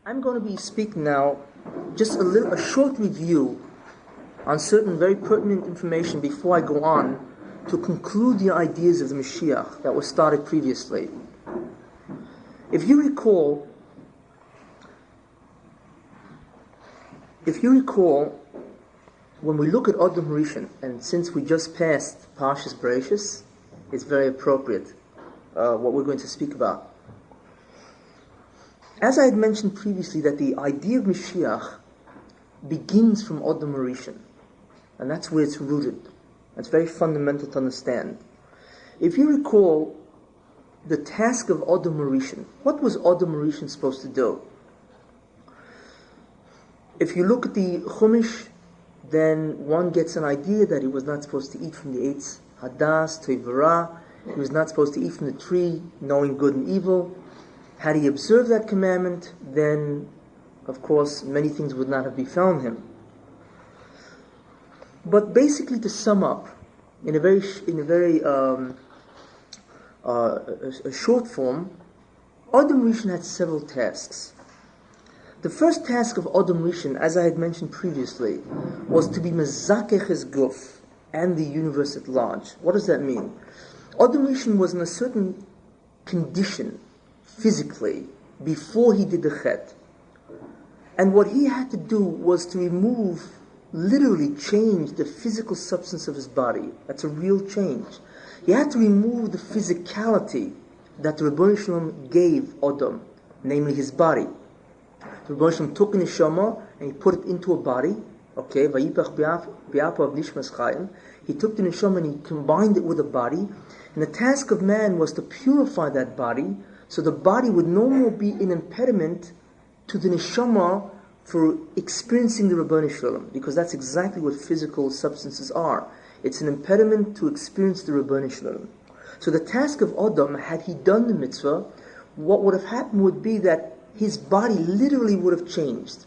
I'm going to be speaking now just a short review on certain very pertinent information before I go on to conclude the ideas of the Mashiach that were started previously. If you recall, when we look at Adam Rishon, and since we just passed Parshas Bereshis, it's very appropriate what we're going to speak about. As I had mentioned previously, that the idea of Mashiach begins from Adam Rishon, and that's where it's rooted. That's very fundamental to understand. If you recall the task of Adam Rishon, what was Adam Rishon supposed to do? If you look at the Chumash, then one gets an idea that he was not supposed to eat from the Eitz Hadas Toivara. He was not supposed to eat from the tree, knowing good and evil. Had he observed that commandment, then, of course, many things would not have befallen him. But basically, to sum up, in a very short form, Adam Rishon had several tasks. The first task of Adam Rishon, as I had mentioned previously, was to be mezakech his guf and the universe at large. What does that mean? Adam Rishon was in a certain condition physically before he did the chet, and what he had to do was to literally change the physical substance of his body. That's a real change. He had to remove the physicality that the Rebbeinu Shalom gave Adam, namely his body. The Rebbeinu Shalom took an neshama and he put it into a body. Okay, vayipach bi'apav nishmas chayim. He took the neshama and he combined it with a body. And the task of man was to purify that body, so the body would no more be an impediment to the neshama for experiencing the Rebbeinu Shalom, because that's exactly what physical substances are. It's an impediment to experience the Rebbeinu Shalom. So the task of Adam, had he done the mitzvah, what would have happened would be that his body literally would have changed.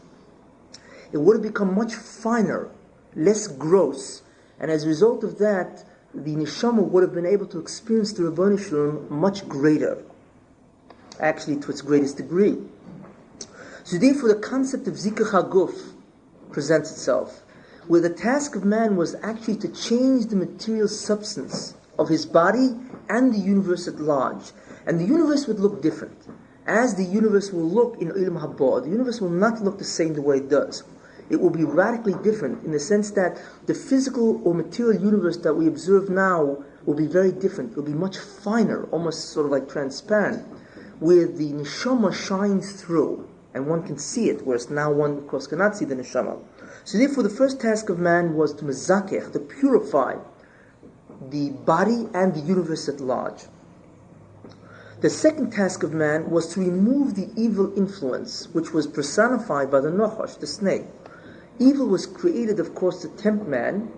It would have become much finer, less gross, and as a result of that, the neshama would have been able to experience the Rebbeinu Shalom much greater, actually to its greatest degree. So therefore the concept of zikach haguf presents itself, where the task of man was actually to change the material substance of his body and the universe at large. And the universe would look different. As the universe will look in Olam Haba, the universe will not look the same the way it does. It will be radically different in the sense that the physical or material universe that we observe now will be very different. It will be much finer, almost sort of like transparent, where the neshama shines through and one can see it, whereas now one, of course, cannot see the neshama. So therefore, the first task of man was to mezakech, to purify the body and the universe at large. The second task of man was to remove the evil influence, which was personified by the Nachash, the snake. Evil was created, of course, to tempt man,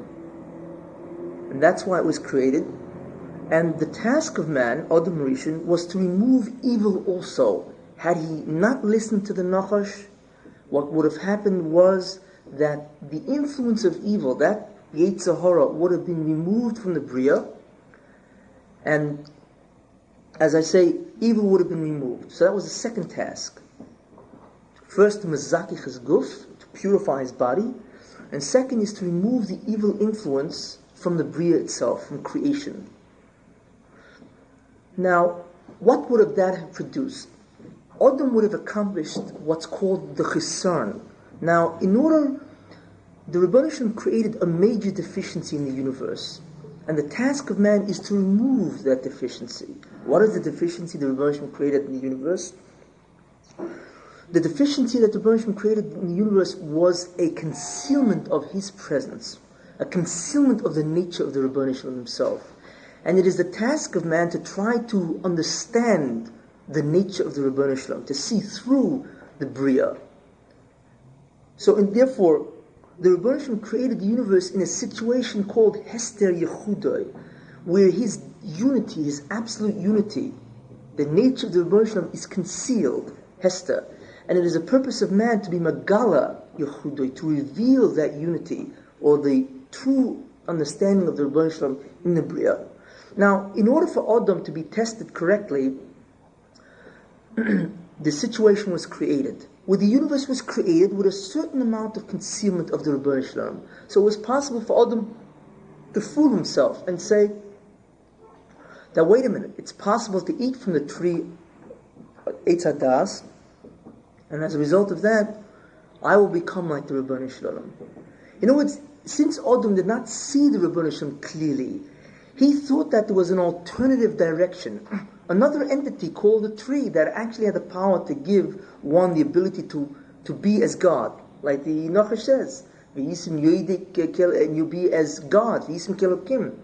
and that's why it was created. And the task of man, Adam Rishon, was to remove evil also. Had he not listened to the Nachash, what would have happened was that the influence of evil, that Yetzer Hara, would have been removed from the Bria, and as I say, evil would have been removed. So that was the second task. First, to mezakich his guf, to purify his body, and second is to remove the evil influence from the Bria itself, from creation. Now, what would have that have produced? Adam would have accomplished what's called the chisarn. Now, the Rebbeinu Shalom created a major deficiency in the universe, and the task of man is to remove that deficiency. What is the deficiency the Rebbeinu Shalom created in the universe? The deficiency that the Rebbeinu Shalom created in the universe was a concealment of His presence, a concealment of the nature of the Rebbeinu Shalom Himself. And it is the task of man to try to understand the nature of the Rebbeinu Shalom, to see through the Bria. So, and therefore, the Rebbeinu Shalom created the universe in a situation called Hester Yechudai, where His unity, His absolute unity, the nature of the Rebbeinu Shalom is concealed, Hester. And it is the purpose of man to be Magala Yechudai, to reveal that unity, or the true understanding of the Rebbeinu Shalom in the Bria. Now, in order for Adam to be tested correctly, the situation was created where the universe was created with a certain amount of concealment of the Rebbeinu Shalom. So it was possible for Adam to fool himself and say that, wait a minute, it's possible to eat from the tree Eitz Hadas, and as a result of that, I will become like the Rebbeinu Shalom. In other words, since Adam did not see the Rebbeinu Shalom clearly, he thought that there was an alternative direction, another entity called a tree that actually had the power to give one the ability to be as God. Like the Nachash says, V'yisim yoidik and you be as God, V'yisim kelokim.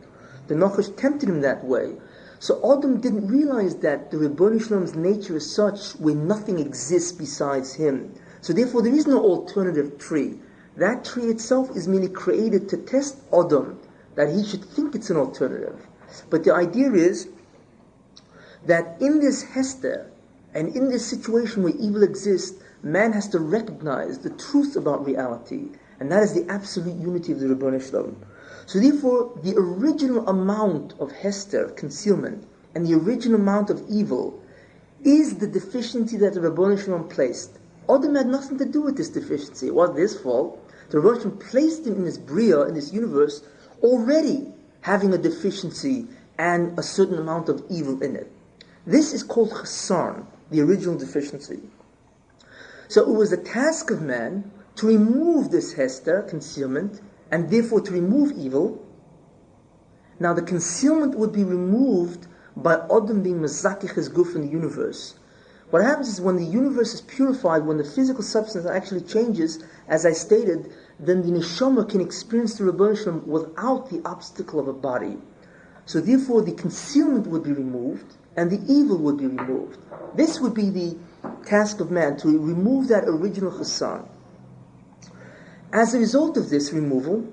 The Nachash tempted him that way. So Adam didn't realize that the Rebbeinu Shalom's nature is such where nothing exists besides him. So therefore there is no alternative tree. That tree itself is merely created to test Adam, that he should think it's an alternative. But the idea is that in this Hester, and in this situation where evil exists, man has to recognize the truth about reality, and that is the absolute unity of the Rebbeinu Shalom. So therefore, the original amount of Hester, concealment, and the original amount of evil is the deficiency that the Rebbeinu Shalom placed. Adam had nothing to do with this deficiency. It wasn't his fault. The Rebbeinu Shalom placed him in this Bria, in this universe, already having a deficiency and a certain amount of evil in it. This is called Chassan, the original deficiency. So it was the task of man to remove this Hester, concealment, and therefore to remove evil. Now the concealment would be removed by Adam being Mazakich his guf in the universe. What happens is when the universe is purified, when the physical substance actually changes, as I stated, then the neshama can experience the Rebbeinu Shalom without the obstacle of a body. So therefore the concealment would be removed and the evil would be removed. This would be the task of man, to remove that original chassan. As a result of this removal,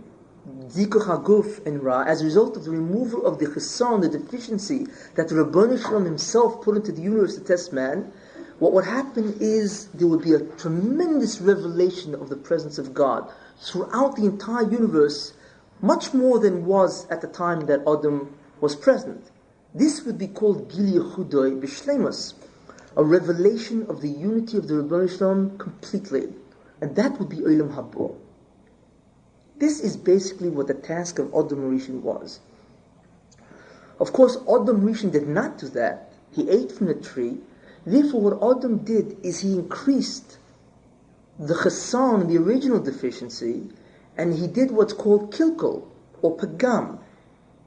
Zikuch HaGuf and Ra, as a result of the removal of the chassan, the deficiency that the Rebbeinu Shalom himself put into the universe to test man, what would happen is there would be a tremendous revelation of the presence of God throughout the entire universe, much more than was at the time that Adam was present. This would be called Gili Yechudoy B'Shleimus, a revelation of the unity of the Rebbeinu Shalom completely. And that would be Olam Haba. This is basically what the task of Adam Rishon was. Of course, Adam Rishon did not do that. He ate from the tree. Therefore, what Adam did is he increased the chassan, the original deficiency, and he did what's called kilkul, or pagam.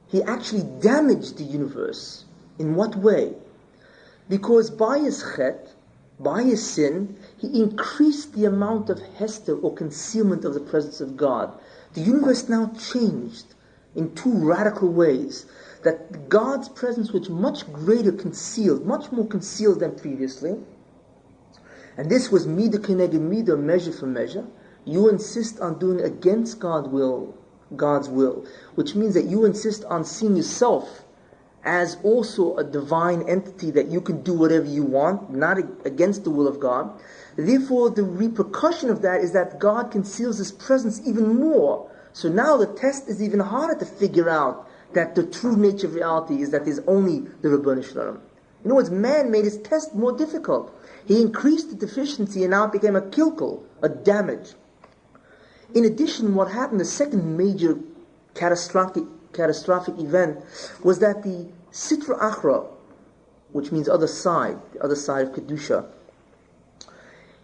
He actually damaged the universe. In what way? Because by his chet, by his sin, he increased the amount of hester, or concealment of the presence of God. The universe now changed in two radical ways. That God's presence was much greater concealed, much more concealed than previously. And this was midah keneged midah, measure for measure. You insist on doing against God's will, which means that you insist on seeing yourself as also a divine entity that you can do whatever you want, not against the will of God. Therefore, the repercussion of that is that God conceals His presence even more. So now the test is even harder to figure out that the true nature of reality is that there's only the Rebbeinu Shalom. In other words, man made his test more difficult. He increased the deficiency and now it became a kilkul, a damage. In addition, what happened, the second major catastrophic event, was that the Sitra Achra, which means other side, the other side of Kedusha,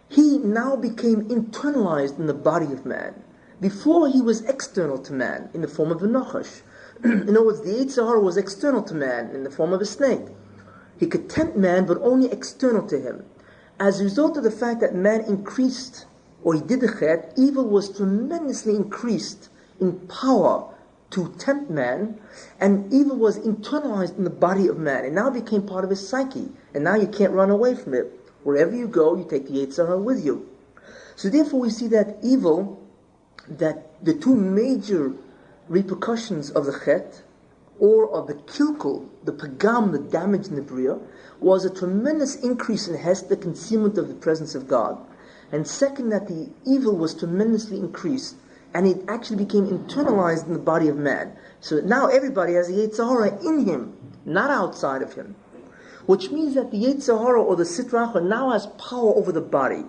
he now became internalized in the body of man. Before he was external to man in the form of a Nachash. In other words, the Yetzer Hara was external to man in the form of a snake. He could tempt man, but only external to him. As a result of the fact that man increased, or he did the chet, evil was tremendously increased in power to tempt man, and evil was internalized in the body of man. It now became part of his psyche, and now you can't run away from it. Wherever you go, you take the Yetzer Hara with you. So therefore we see that evil, that the two major repercussions of the chet, or of the kilkul, the pagam, the damage in the bria, was a tremendous increase in hest, the concealment of the presence of God. And second, that the evil was tremendously increased, and it actually became internalized in the body of man. So now everybody has the Yetzer Hara in him, not outside of him. Which means that the Yetzer Hara, or the Sitra Achra, now has power over the body.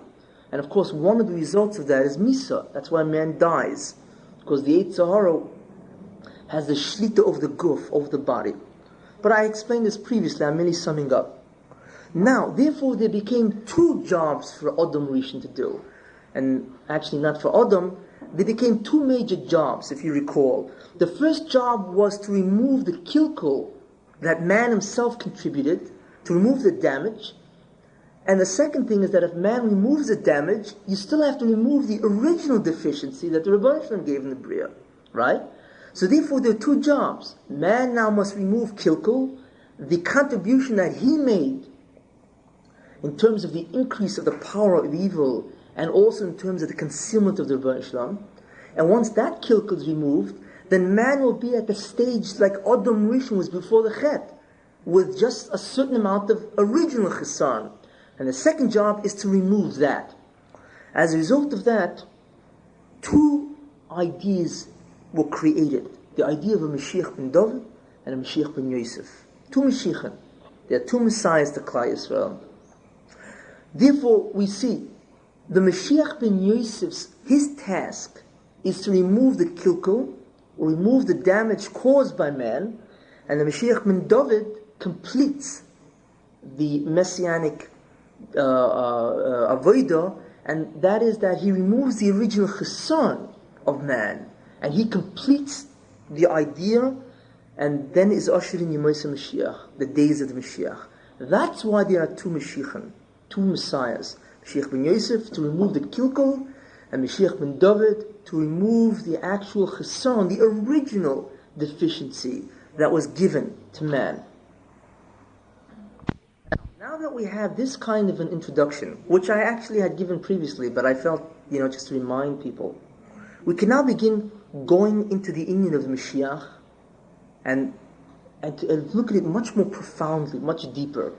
And of course, one of the results of that is Misa. That's why man dies. Because the Yetzer Hara has the shlita of the guf, of the body. But I explained this previously, I'm merely summing up. Now, therefore, there became two jobs for Adam Rishon to do. And actually not for Adam, there became two major jobs, if you recall. The first job was to remove the kilkul that man himself contributed, to remove the damage. And the second thing is that if man removes the damage, you still have to remove the original deficiency that the Rebbeinu Shalom gave in the Bria. Right? So therefore there are two jobs. Man now must remove kilkul, the contribution that he made in terms of the increase of the power of evil, and also in terms of the concealment of the Rebbeinu Shalom. And once that kilkul is removed, then man will be at the stage like Adam Rishon was before the Chet, with just a certain amount of original chesan. And the second job is to remove that. As a result of that, two ideas were created. The idea of a Mashiach ben David and a Mashiach ben Yosef. Two Mashiachim. There are two Messiahs to Klal Yisrael. Therefore, we see the Mashiach ben Yosef's, his task is to remove the kilkul, or remove the damage caused by man, and the Mashiach ben David completes the messianic avodah, and that is that he removes the original chesan of man, and he completes the idea, and then is ushered in Yemosei Mashiach, the days of the Mashiach. That's why there are two Mashiachim, two Messiahs. Mashiach ben Yosef to remove the kilkul, and Mashiach ben David to remove the actual chesan, the original deficiency that was given to man. Now that we have this kind of an introduction, which I actually had given previously, but I felt, just to remind people, we can now begin going into the inyan of the Mashiach and to look at it much more profoundly, much deeper.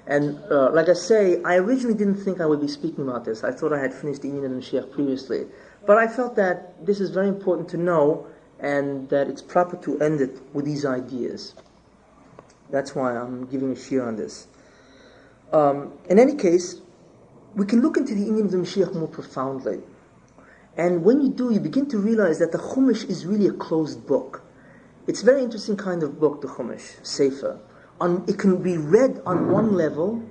And like I say, I originally didn't think I would be speaking about this. I thought I had finished the inyan of the Mashiach previously. But I felt that this is very important to know, and that it's proper to end it with these ideas. That's why I'm giving a shiur on this. In any case, we can look into the inyan of the Mashiach more profoundly. And when you do, you begin to realize that the Chumash is really a closed book. It's a very interesting kind of book, the Chumash, Sefer. It can be read on one level,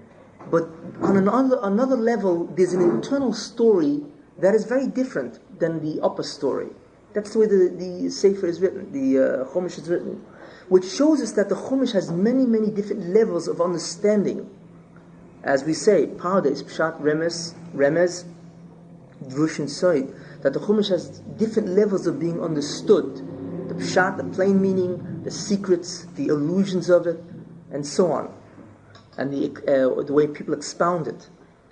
but on another level, there's an internal story that is very different than the upper story. That's the way the Sefer is written, the Chumash is written, which shows us that the Chumash has many, many different levels of understanding. As we say, Pardes, Pshat, Remez, Drush, and Soid, that the Chumash has different levels of being understood. The Pshat, the plain meaning, the secrets, the illusions of it, and so on, and the way people expound it.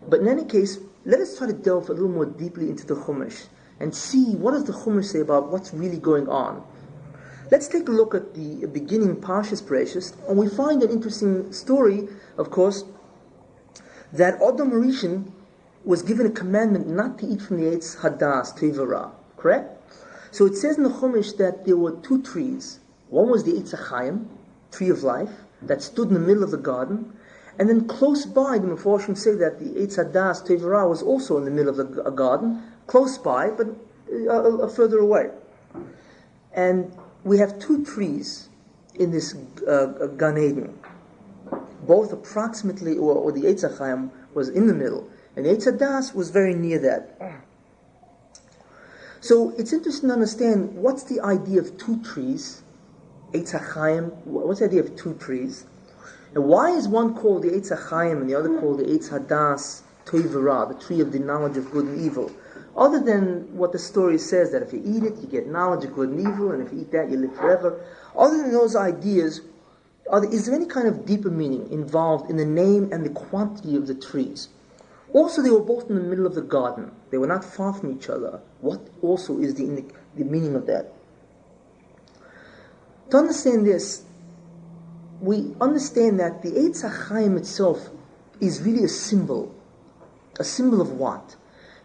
But in any case, let us try to delve a little more deeply into the Chumash and see what does the Chumash say about what's really going on. Let's take a look at the beginning Parshas Bereshis, and we find an interesting story, of course, that Adam Rishon was given a commandment not to eat from the Eitz Hadas, Tevara, correct? So it says in the Chumash that there were two trees. One was the Eitz HaChaim, tree of life, that stood in the middle of the garden, and then close by, the Meforshim say that the Eitz Hadas, Tevara, was also in the middle of the garden, close by, but further away. And we have two trees in this Gan Eden, both approximately, or the Eitz HaChaim was in the middle, and the Eitz Hadas was very near that. So it's interesting to understand what's the idea of two trees, Eitz HaChaim, what's the idea of two trees? And why is one called the Eitz HaChaim and the other called the Eitz Hadas Tevara, the tree of the knowledge of good and evil? Other than what the story says, that if you eat it, you get knowledge of good and evil, and if you eat that, you live forever. Other than those ideas, is there any kind of deeper meaning involved in the name and the quantity of the trees? Also, they were both in the middle of the garden. They were not far from each other. What also is the meaning of that? To understand this, we understand that the Eitz HaChaim itself is really a symbol. A symbol of what?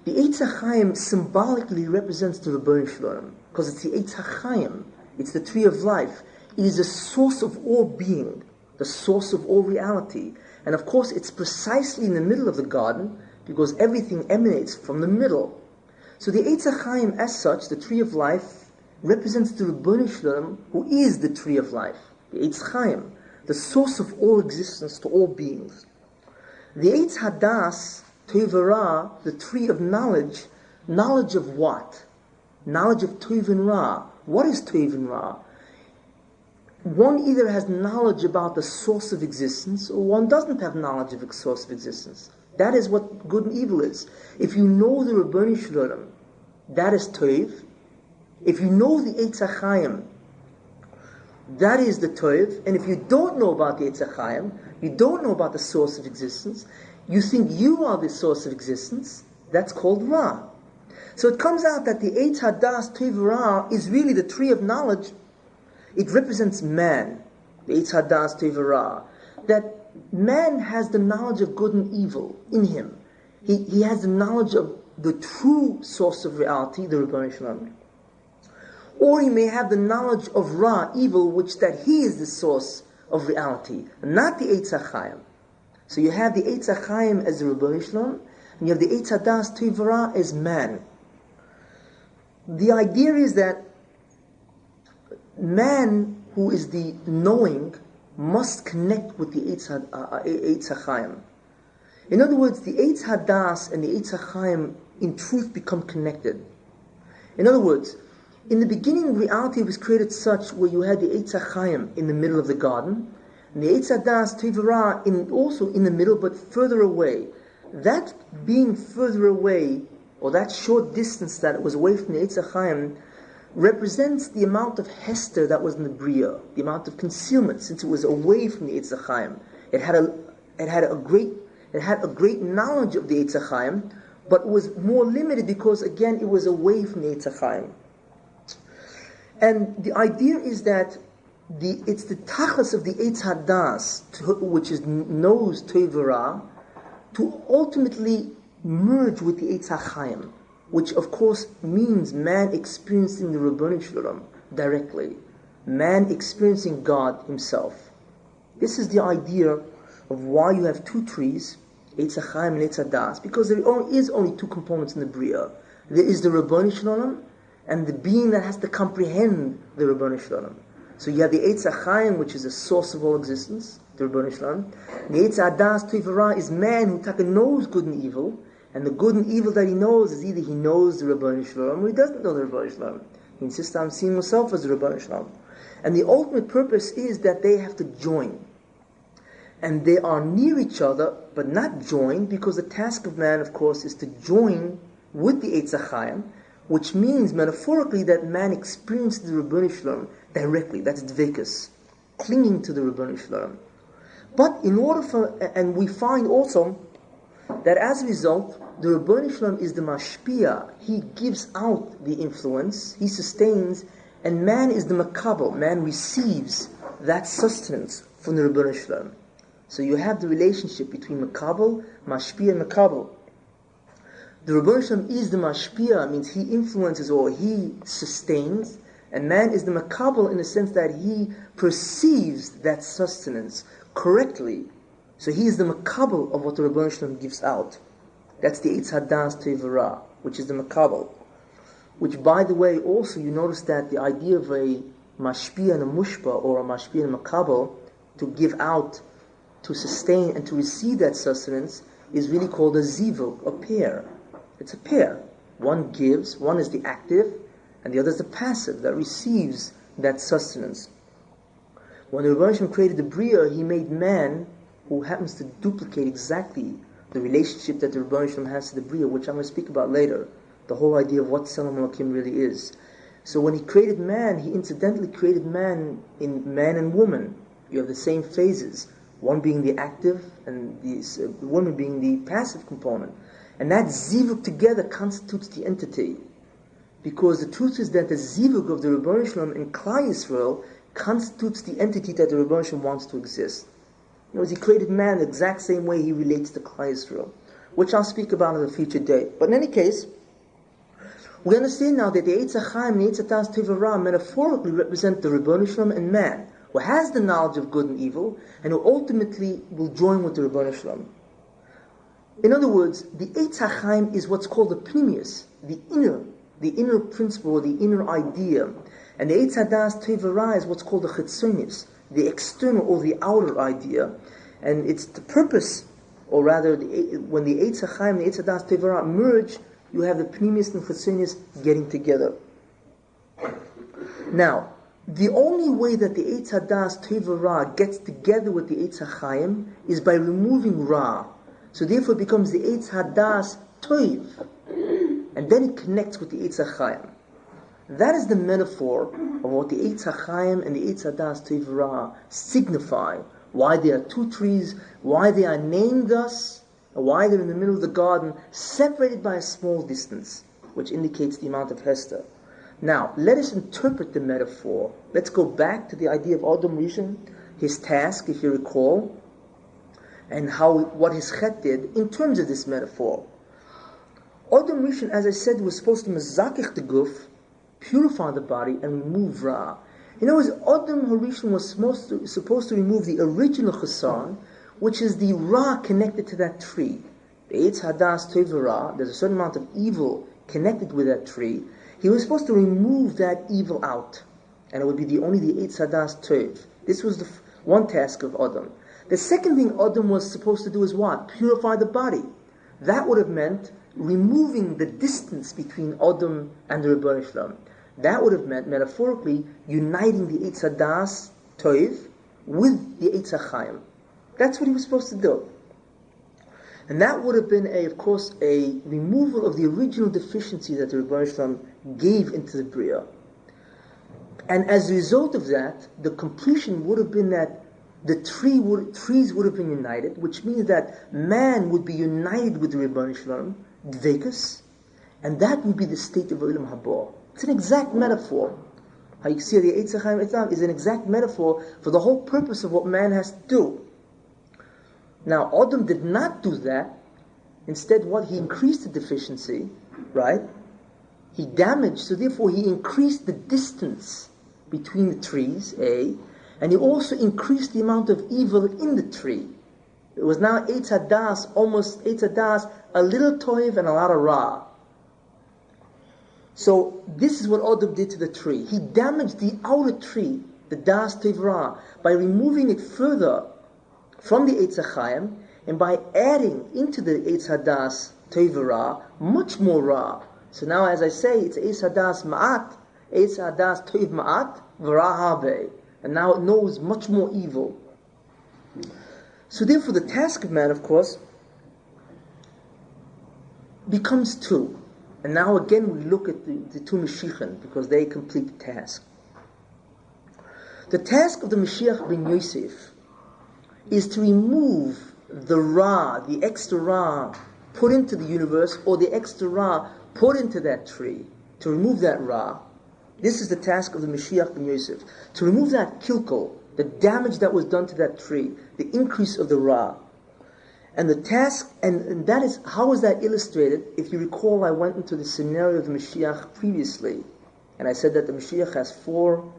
The Eitz HaChaim symbolically represents the Rebbeinu Shalom, because it's the Eitz HaChaim, it's the tree of life. It is the source of all being, the source of all reality. And of course, it's precisely in the middle of the garden, because everything emanates from the middle. So the Eitz HaChaim, as such, the tree of life, represents the Ribono Shel Olam, who is the tree of life. The Eitz HaChaim, the source of all existence to all beings. The Eitz Hadas, Tov Ra, the tree of knowledge, knowledge of what? Knowledge of Tov and Ra. What is Tov and Ra? One either has knowledge about the source of existence, or one doesn't have knowledge of the source of existence. That is what good and evil is. If you know the Ribono Shel Olam, that is Tov. If you know the Eitz HaChaim, that is the Tov. And if you don't know about the Eitz HaChaim, you don't know about the source of existence, you think you are the source of existence, that's called Ra. So it comes out that the Eitz Hadas Tov Ra is really the tree of knowledge. It represents man, the Eitz Hadas Tov Ra. That man has the knowledge of good and evil in him. He has the knowledge of the true source of reality, the Ribono Shel Olam. Or he may have the knowledge of Ra, evil, which that he is the source of reality, not the Eitz HaChaim. So you have the Eitz HaChaim as the Ribono Shel Olam, and you have the Eitz Hadas Tov Ra as man. The idea is that man, who is the knowing, must connect with the Eitz HaChaim. In other words, the Eitz Hadas and the Eitz HaChaim in truth become connected. In other words, in the beginning, reality was created such where you had the Eitz HaChaim in the middle of the garden, and the Eitz Hadas Tov Ra also in the middle, but further away. That being further away, or that short distance that it was away from the Eitz HaChaim, represents the amount of hester that was in the Bria, the amount of concealment, since it was away from the Eitz HaChaim. It had a great knowledge of the Eitz HaChaim, but was more limited because, again, it was away from the Eitz HaChaim. And the idea is that it's the tachlis of the Eitz Hadas, which knows Tov Ra, to ultimately merge with the Eitz HaChaim, which of course means man experiencing the Ribono Shel Olam directly, man experiencing God himself. This is the idea of why you have two trees, Eitz HaChaim and Eitz Hadas, because there is only two components in the Bria. There is the Ribono Shel Olam and the being that has to comprehend the Ribono Shel Olam. So you have the Eitz HaChaim, which is the source of all existence, the Ribono Shel Olam. The Eitz Hadas Tov Ra is man who knows good and evil, and the good and evil that he knows is either he knows the Ribono Shel Olam or he doesn't know the Ribono Shel Olam. He insists on seeing himself as the Ribono Shel Olam. And the ultimate purpose is that they have to join. And they are near each other, but not joined, because the task of man, of course, is to join with the Eitz HaChaim, which means, metaphorically, that man experiences the Ribono Shel Olam directly. That's dvekus, clinging to the Ribono Shel Olam. But in order and we find also that as a result, the Ribono Shel Olam is the mashpia. He gives out the influence, he sustains, and man is the makabel. Man receives that sustenance from the Ribono Shel Olam. So you have the relationship between makabel, mashpia, and makabel. The Ribono Shel Olam is the mashpia, means he influences or he sustains, and man is the makabel in the sense that he perceives that sustenance correctly. So he is the makabel of what the Ribono Shel Olam gives out. That's the Eitz Hadas Tov Ra, which is the makabel. Which, by the way, also you notice that the idea of a mashpia and a mushpa, or a mashpia and a makabel, to give out, to sustain, and to receive that sustenance, is really called a zivug, a pair. It's a pair. One gives, one is the active, and the other is the passive that receives that sustenance. When the Ribono Shel Olam created the Bria, he made man who happens to duplicate exactly the relationship that the Ribono Shel Olam has to the Bria, which I'm going to speak about later. The whole idea of what Tzelem Elokim really is. So when he created man, he incidentally created man in man and woman. You have the same phases, one being the active and the woman being the passive component. And that zivug together constitutes the entity. Because the truth is that the zivug of the Ribono Shel Olam in Klal Yisrael constitutes the entity that the Ribono Shel Olam wants to exist. In other words, he created man the exact same way he relates to Klal Yisrael, which I'll speak about on a future date. But in any case, we understand now that the Eitz HaChaim and the Eitz Hadas Tov Ra metaphorically represent the Ribono Shel Olam and man, who has the knowledge of good and evil, and who ultimately will join with the Ribono Shel Olam. In other words, the Eitz HaChaim is what's called the pnimius, the inner principle, the inner idea. And the Eitz HaDas Tevara is what's called the Chitzonius, the external or the outer idea. And it's the purpose, or rather, when the Eitz HaChaim and the Eitz HaDas Tevara merge, you have the pnimius and Chitzonius getting together. Now, the only way that the Eitz HaDas Tevara gets together with the Eitz HaChaim is by removing Ra. So therefore it becomes the Eitz HaDas Toiv. And then it connects with the Eitz HaChaim. That is the metaphor of what the Eitz HaChaim and the Eitz HaDas Tevara signify. Why there are two trees, why they are named thus, and why they're in the middle of the garden, separated by a small distance, which indicates the amount of Hester. Now, let us interpret the metaphor. Let's go back to the idea of Adam Rishon, his task, if you recall, and what his chet did in terms of this metaphor. Adam Rishon, as I said, was supposed to mezakech the guf, purify the body, and remove Ra. In other words, Adam Harishon was supposed to remove the original chesan, which is the Ra connected to that tree. The Eitz Hadas Tevara, there's a certain amount of evil connected with that tree. He was supposed to remove that evil out, and it would be only the Eitz Hadas Tev. This was the one task of Adam. The second thing Adam was supposed to do is what? Purify the body. That would have meant removing the distance between Adam and the Rebbeinu Shalom. That would have meant, metaphorically, uniting the Eitz Hadas Tev with the Eitz HaChaim. That's what he was supposed to do. And that would have been, of course, a removal of the original deficiency that the Rebbeinu Shalom gave into the Bria. And as a result of that, the completion would have been that the trees would have been united, which means that man would be united with the Rebbeinu Shalom, Dvekus, and that would be the state of Olam Haba. It's an exact metaphor. How you see the Eitz HaChaim is an exact metaphor for the whole purpose of what man has to do. Now, Adam did not do that. Instead, he increased the deficiency, right? He damaged, so therefore he increased the distance between the trees, and he also increased the amount of evil in the tree. It was now Eitz Hadas, a little toiv and a lot of Ra. So this is what Adam did to the tree. He damaged the outer tree, the Das Tevra, by removing it further from the Eitz HaChaim, and by adding into the Eitz Hadas Tevra much more Ra. So now, as I say, it's Eitz Hadas Ma'at, Eitz Hadas Tev Ma'at, V'ra Habe. And now it knows much more evil. So therefore the task of man, of course, becomes two. And now again we look at the two Mashiachim, because they complete the task. The task of the Mashiach ben Yosef is to remove the Ra, the extra Ra put into the universe, or the extra Ra put into that tree, to remove that Ra. This is the task of the Mashiach ben Yosef, to remove that kilkel, the damage that was done to that tree, the increase of the Ra. And the task, and that is, how is that illustrated? If you recall, I went into the scenario of the Mashiach previously, and I said that the Mashiach has four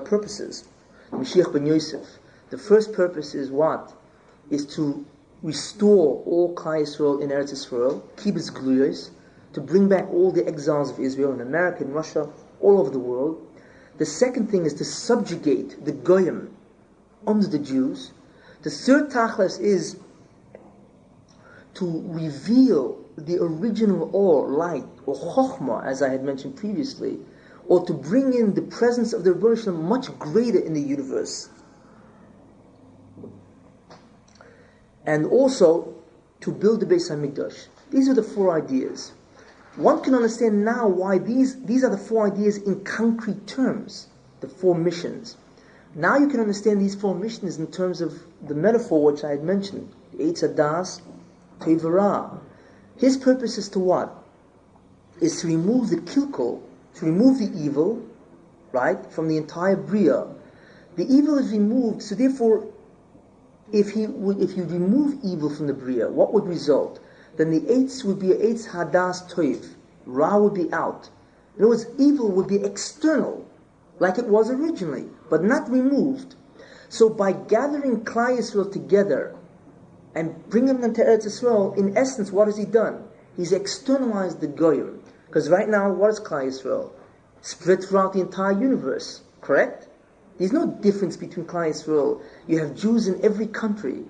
purposes. The Mashiach ben Yosef. The first purpose is what? Is to restore all Klal Yisrael in Eretz Yisrael, Kibbutz Gluyos, to bring back all the exiles of Israel in America, in Russia, all over the world. The second thing is to subjugate the Goyim under the Jews. The third tachlis is to reveal the original or light, or chokhmah, as I had mentioned previously, or to bring in the presence of the Rebbeinu Shalom much greater in the universe. And also to build the Beis HaMikdash. These are the four ideas. One can understand now why these are the four ideas in concrete terms, the four missions. Now you can understand these four missions in terms of the metaphor which I had mentioned, the Eitz Hadas Tevara. His purpose is to what? Is to remove the kilkel, to remove the evil, right, from the entire Bria. The evil is removed, so therefore, if you remove evil from the Bria, what would result? Then the Eitz would be Eitz Hadas Toiv. Ra would be out. In other words, evil would be external, like it was originally, but not removed. So by gathering Klal Yisrael together and bring them into Eretz Yisrael, in essence, what has he done? He's externalized the Goyim. Because right now, what is Klal Yisrael? Spread throughout the entire universe, correct? There's no difference between Klal Yisrael. You have Jews in every country.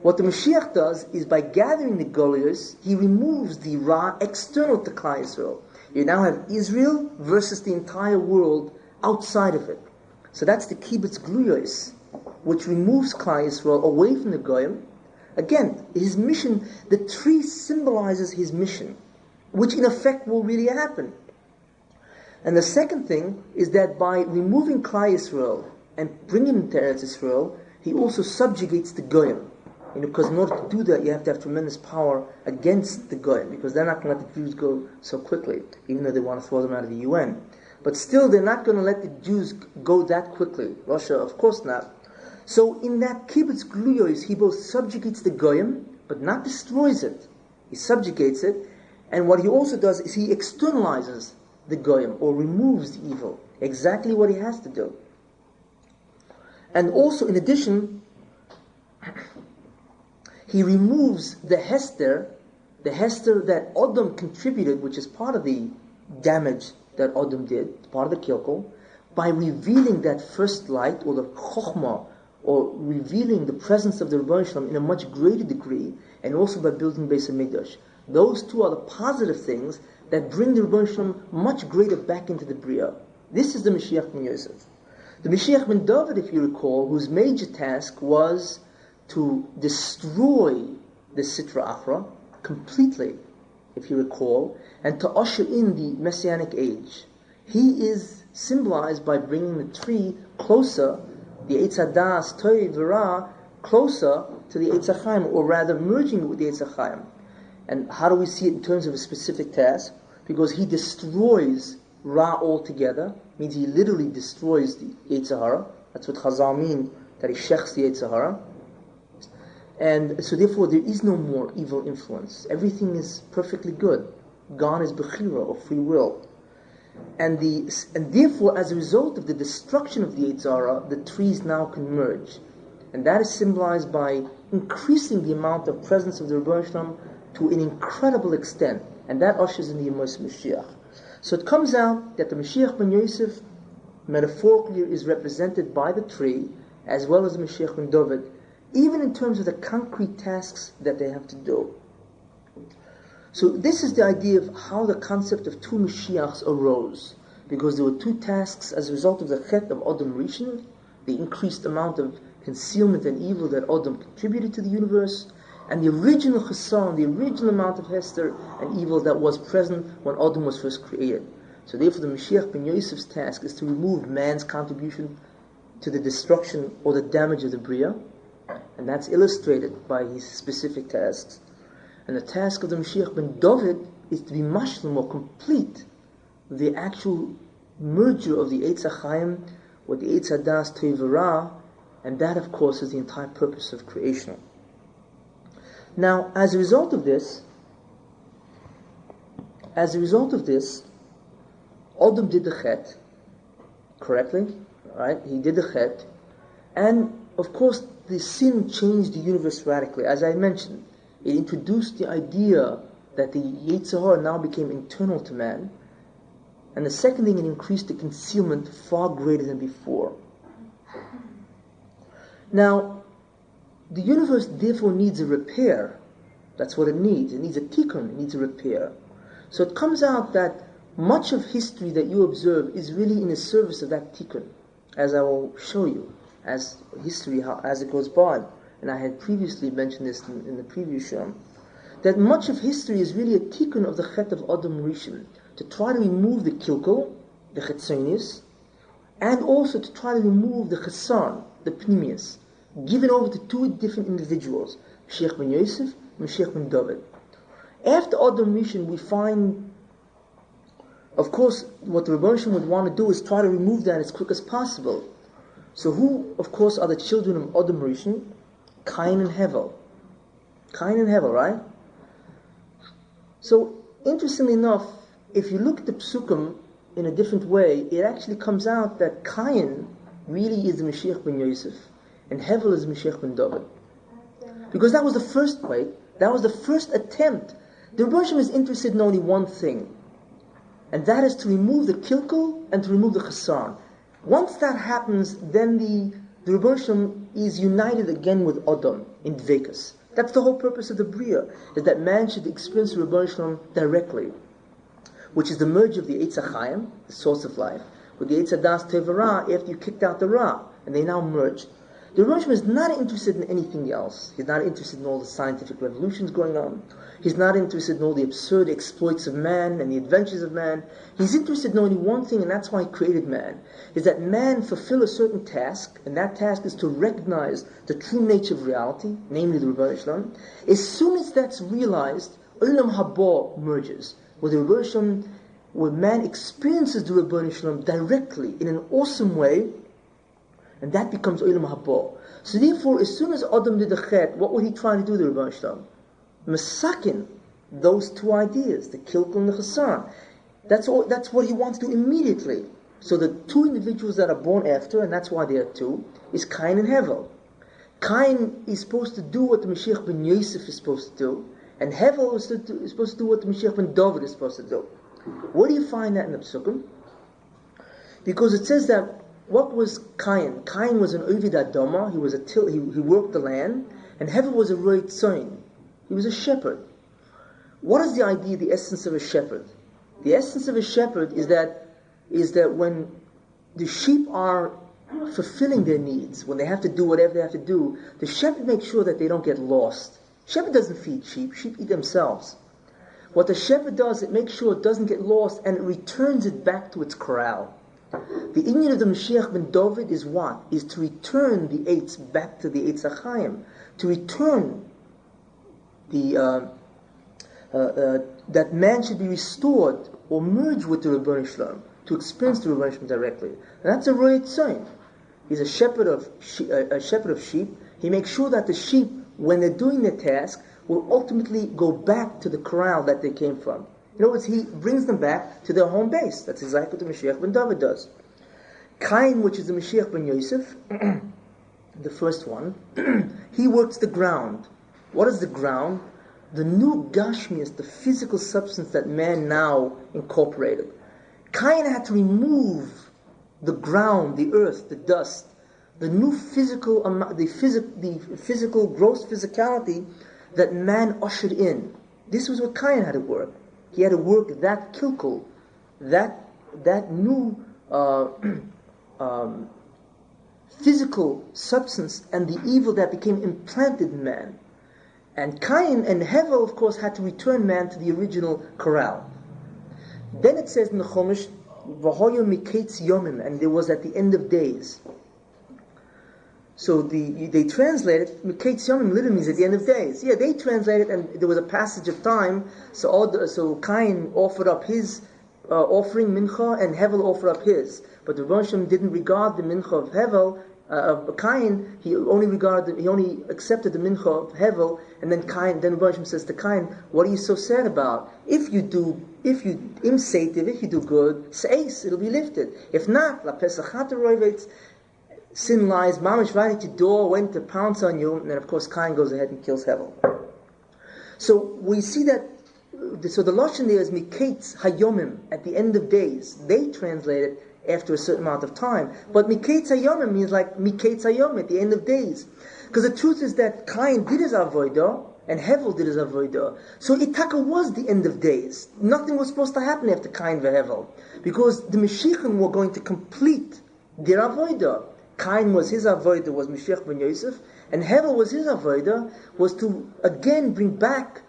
What the Mashiach does is by gathering the Goliaths, he removes the Ra external to Klal Yisrael. You now have Israel versus the entire world outside of it. So that's the Kibbutz Gluyos, which removes Klal Yisrael away from the Goyim. Again, his mission, the tree symbolizes his mission, which in effect will really happen. And the second thing is that by removing Klal Yisrael and bringing him to Eretz Yisrael, he also subjugates the Goyim. Because in order to do that, you have to have tremendous power against the Goyim, because they're not going to let the Jews go so quickly, even though they want to throw them out of the UN. But still, they're not going to let the Jews go that quickly. Russia, of course not. So in that Kibbutz Gluyos, he both subjugates the Goyim, but not destroys it. He subjugates it, and what he also does is he externalizes the Goyim, or removes the evil. Exactly what he has to do. And also, in addition, he removes the Hester that Adam contributed, which is part of the damage that Adam did, part of the kilkel, by revealing that first light, or the Chokhmah, or revealing the presence of the Rebbeinu Shalom in a much greater degree, and also by building Beis HaMikdash. Those two are the positive things that bring the Rebbeinu Shalom much greater back into the Bria. This is the Mashiach ben Yosef. The Mashiach ben David, if you recall, whose major task was to destroy the Sitra Achra completely, if you recall, and to usher in the messianic age. He is symbolized by bringing the tree closer, the Eitz Hadas, Toiv, V'Ra, closer to the Eitz HaChaim, or rather merging it with the Eitz HaChaim. And how do we see it in terms of a specific task? Because he destroys Ra altogether, means he literally destroys the Eitz Hara. That's what Chazal mean, that he shechs the Eitz Hara. And so therefore there is no more evil influence. Everything is perfectly good. Gone is Bechira, or free will. And therefore, as a result of the destruction of the Eitz Hara, the trees now can merge. And that is symbolized by increasing the amount of presence of the Rebbeinu Shalom to an incredible extent. And that ushers in the Yemos Mashiach. So it comes out that the Mashiach ben Yosef, metaphorically, is represented by the tree, as well as the Mashiach ben David, even in terms of the concrete tasks that they have to do. So this is the idea of how the concept of two Mashiachs arose, because there were two tasks as a result of the chet of Adam Rishon, the increased amount of concealment and evil that Adam contributed to the universe, and the original chesron, the original amount of Hester and evil that was present when Adam was first created. So therefore the Mashiach ben Yosef's task is to remove man's contribution to the destruction or the damage of the Bria, and that's illustrated by his specific tasks. And the task of the Mashiach ben David is to be mashlim, or complete, the actual merger of the Eitz HaChaim with the Eitz Hadas Toiv V'Ra, and that of course is the entire purpose of creation. Now, as a result of this, Adam did the chet, correctly, right? He did the chet, and of course the sin changed the universe radically. As I mentioned, it introduced the idea that the Yetzer Hara now became internal to man, and the second thing, it increased the concealment far greater than before. Now, the universe therefore needs a repair. That's what it needs. It needs a tikkun, it needs a repair. So it comes out that much of history that you observe is really in the service of that tikkun, as I will show you, as history, as it goes by. And I had previously mentioned this in the previous show, that much of history is really a tikkun of the chet of Adam Rishon, to try to remove the kilkel, the chetzonius, and also to try to remove the chesan, the pnimius, given over to two different individuals, Mashiach ben Yosef and Mashiach ben David. After Adam Rishon, we find, of course, what the Rebbeinu Shalom would want to do is try to remove that as quick as possible. So who, of course, are the children of Adam Rishon? Cain and Hevel. Cain and Hevel, right? So, interestingly enough, if you look at the psukim in a different way, it actually comes out that Cain really is the Mashiach ben Yosef, and Hevel is the Mashiach ben David. Because that was the first way, that was the first attempt. The Rebbe is interested in only one thing, and that is to remove the kilkel and to remove the chassan. Once that happens, then the Rebbe is united again with Adam in Dvekas. That's the whole purpose of the Bria, is that man should experience the Rebbe directly, which is the merge of the Eitz HaChaim, the source of life, with the Eitz HaDas Tevara after you kicked out the Ra, and they now merge. The Rebbe is not interested in anything else. He's not interested in all the scientific revolutions going on. He's not interested in all the absurd exploits of man and the adventures of man. He's interested in only one thing, and that's why he created man, is that man fulfill a certain task, and that task is to recognize the true nature of reality, namely the Rebbe Shalom. As soon as that's realized, Olam Haba merges, where the Rebbe Shalom, where man experiences the Rebbe Shalom directly in an awesome way, and that becomes Olam Haba. So therefore, as soon as Adam did the chet, what would he try to do, the Rebbe Shalom? Masakin those two ideas, the kilkel and the chassan. That's what he wants to do immediately. So the two individuals that are born after, and that's why they are two, is Cain and Hevel. Cain is supposed to do what the Mashiach ben Yosef is supposed to do, and Hevel is supposed to do what the Mashiach ben David is supposed to do. Where do you find that in the Psukim? Because it says that, what was Cain? Cain was an Ovid Adama, he worked the land, and Hevel was a Roy Tzoin. He was a shepherd. What is the idea, the essence of a shepherd? The essence of a shepherd is that when the sheep are fulfilling their needs, when they have to do whatever they have to do, the shepherd makes sure that they don't get lost. Shepherd doesn't feed sheep eat themselves. What the shepherd does, it makes sure it doesn't get lost, and it returns it back to its corral. The inyan of the Mashiach ben David is what? Is to return the Eitz back to the Eitz HaChaim, to return that man should be restored or merged with the Rebbeinu Shalom, to experience the Rebbeinu Shalom directly. And that's a Roy Tzoin. He's a shepherd of sheep. He makes sure that the sheep, when they're doing their task, will ultimately go back to the corral that they came from. In other words, he brings them back to their home base. That's exactly what the Mashiach ben David does. Cain, which is the Mashiach ben Yosef, the first one, he works the ground. What is the ground? The new Gashmias, the physical substance that man now incorporated. Cain had to remove the ground, the earth, the dust, the new physical, the physical, gross physicality that man ushered in. This was what Cain had to work. He had to work that kilkel, that new physical substance and the evil that became implanted in man. And Cain and Hevel, of course, had to return man to the original corral. Then it says in the Chumash, V'hoyo miketz yomim, and there was at the end of days. So they translate it, miketz yomim literally means at the end of days. Yeah, they translate it, and there was a passage of time, so Cain offered up his offering, mincha, and Hevel offered up his. But the Roshim didn't regard the mincha of Hevel, of Cain. He only accepted the mincha of Hevel, and then Roshim says to Cain, "What are you so sad about? If you do good, seis, it'll be lifted. If not, la pesachat roivets, sin lies, mamish right at your door, went to pounce on you," and then of course Cain goes ahead and kills Hevel. So we see that. So the lashon there is miketz hayomim, at the end of days. They translate it after a certain amount of time, but miketz hayomim means like miketz hayom, at the end of days. Because the truth is that Cain did his avodah and Hevel did his avodah. So Itaka was the end of days. Nothing was supposed to happen after Cain and Hevel, because the Mashiachim were going to complete their avodah. Cain was his avodah, was Mashiach ben Yosef, and Hevel was his avodah, was to again bring back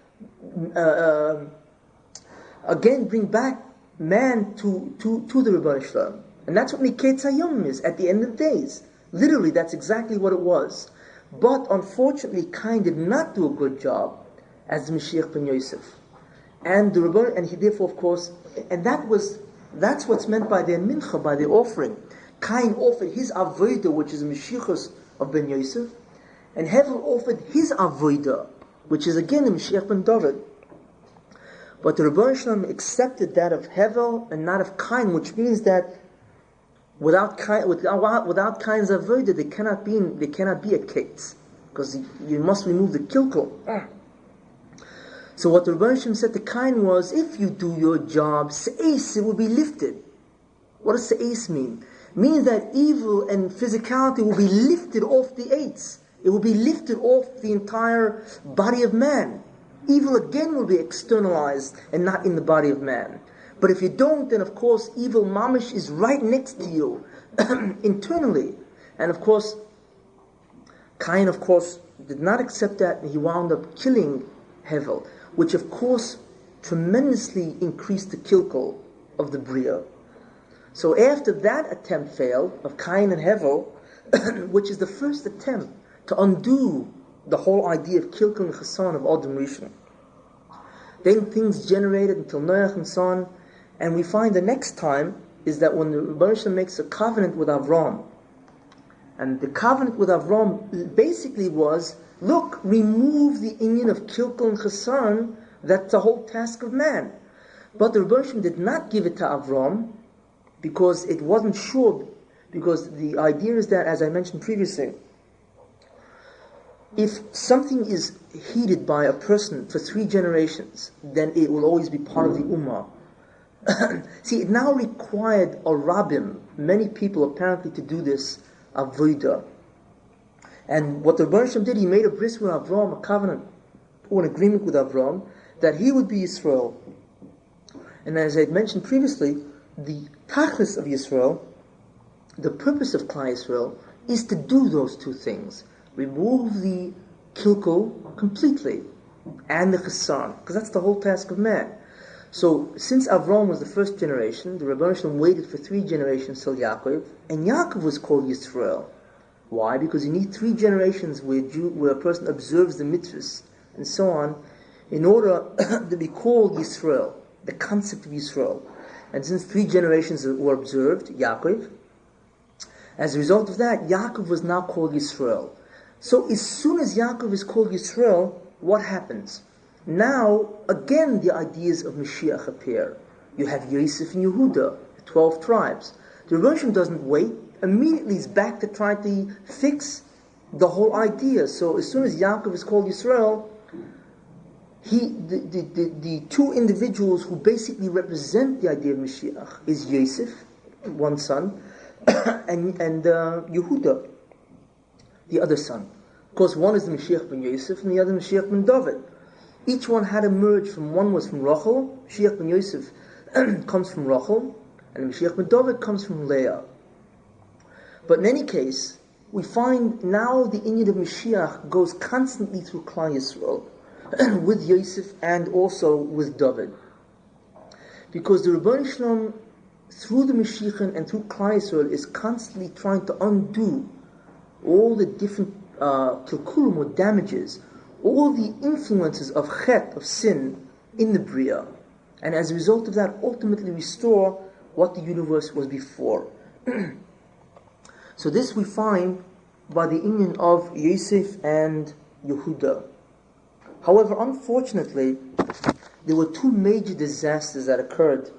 man to the Rebbeinu Shalom. And that's what Miketz Hayom is, at the end of days. Literally, that's exactly what it was. But unfortunately, Cain did not do a good job as the Mashiach ben Yosef. And the Rebbeinu, and he therefore, of course, and that's what's meant by their mincha, by their offering. Cain offered his avodah, which is the Mashiachos of ben Yosef, and Hevel offered his avodah, which is again the Mashiach ben David. But the Rebbeinu Shalom accepted that of Hevel and not of Cain, which means that without Cain's avodah, there cannot be a ketz. because you must remove the kilkel. So what the Rebbe Shem said to Cain was, if you do your job, se'es, it will be lifted. What does se'es mean? It means that evil and physicality will be lifted off the eights. It will be lifted off the entire body of man. Evil again will be externalized and not in the body of man. But if you don't, then of course evil mamish is right next to you, internally. And of course, Cain of course did not accept that, and he wound up killing Hevel, which of course tremendously increased the kilkel of the Bria. So after that attempt failed, of Cain and Hevel, which is the first attempt to undo the whole idea of kilkel and chesan of Adam Rishon, then things generated until Noach and so on, and we find the next time is that when the Rebbe Shem makes a covenant with Avram, and the covenant with Avram basically was, look, remove the inyan of kilkel and chesan, that's the whole task of man. But the Rebbe Shem did not give it to Avram, because it wasn't sure, because the idea is that, as I mentioned previously, if something is heeded by a person for 3 generations, then it will always be part of the ummah. See, it now required a rabbim, many people apparently, to do this avodah. And what the Rebbe Shem did, he made a bris with Avram, a covenant, or an agreement with Avram, that he would be Yisrael. And as I had mentioned previously, the tachlis of Yisrael, the purpose of Klal Yisrael, is to do those 2 things. Remove the kilkel completely, and the chesan, because that's the whole task of man. So, since Avram was the first generation, the Rebbe Shem waited for 3 generations till Yaakov, and Yaakov was called Yisrael. Why? Because you need 3 generations where a person observes the mitzvahs, and so on, in order to be called Yisrael, the concept of Yisrael. And since 3 generations were observed, Yaakov, as a result of that, Yaakov was now called Yisrael. So as soon as Yaakov is called Yisrael, what happens? Now, again, the ideas of Mashiach appear. You have Yosef and Yehuda, the 12 tribes. The Rebbe Shem doesn't wait. Immediately he's back to try to fix the whole idea. So as soon as Yaakov is called Yisrael, the 2 individuals who basically represent the idea of Mashiach is Yosef, one son, and Yehuda, the other son. Of course, one is the Mashiach ben Yosef, and the other Mashiach ben David. Each one had emerged from, one was from Rachel, Mashiach ben Yosef comes from Rachel, and Mashiach ben David comes from Leah. But in any case, we find now the inyan of Mashiach goes constantly through Klal Yisrael, with Yosef and also with David. Because the Rebbe Shalom, through the Mashiach and through Klal Yisrael, is constantly trying to undo all the different kilkulim or damages, all the influences of chet, of sin, in the Bria. And as a result of that, ultimately restore what the universe was before. So this we find by the inyan of Yosef and Yehuda. However, unfortunately, there were 2 major disasters that occurred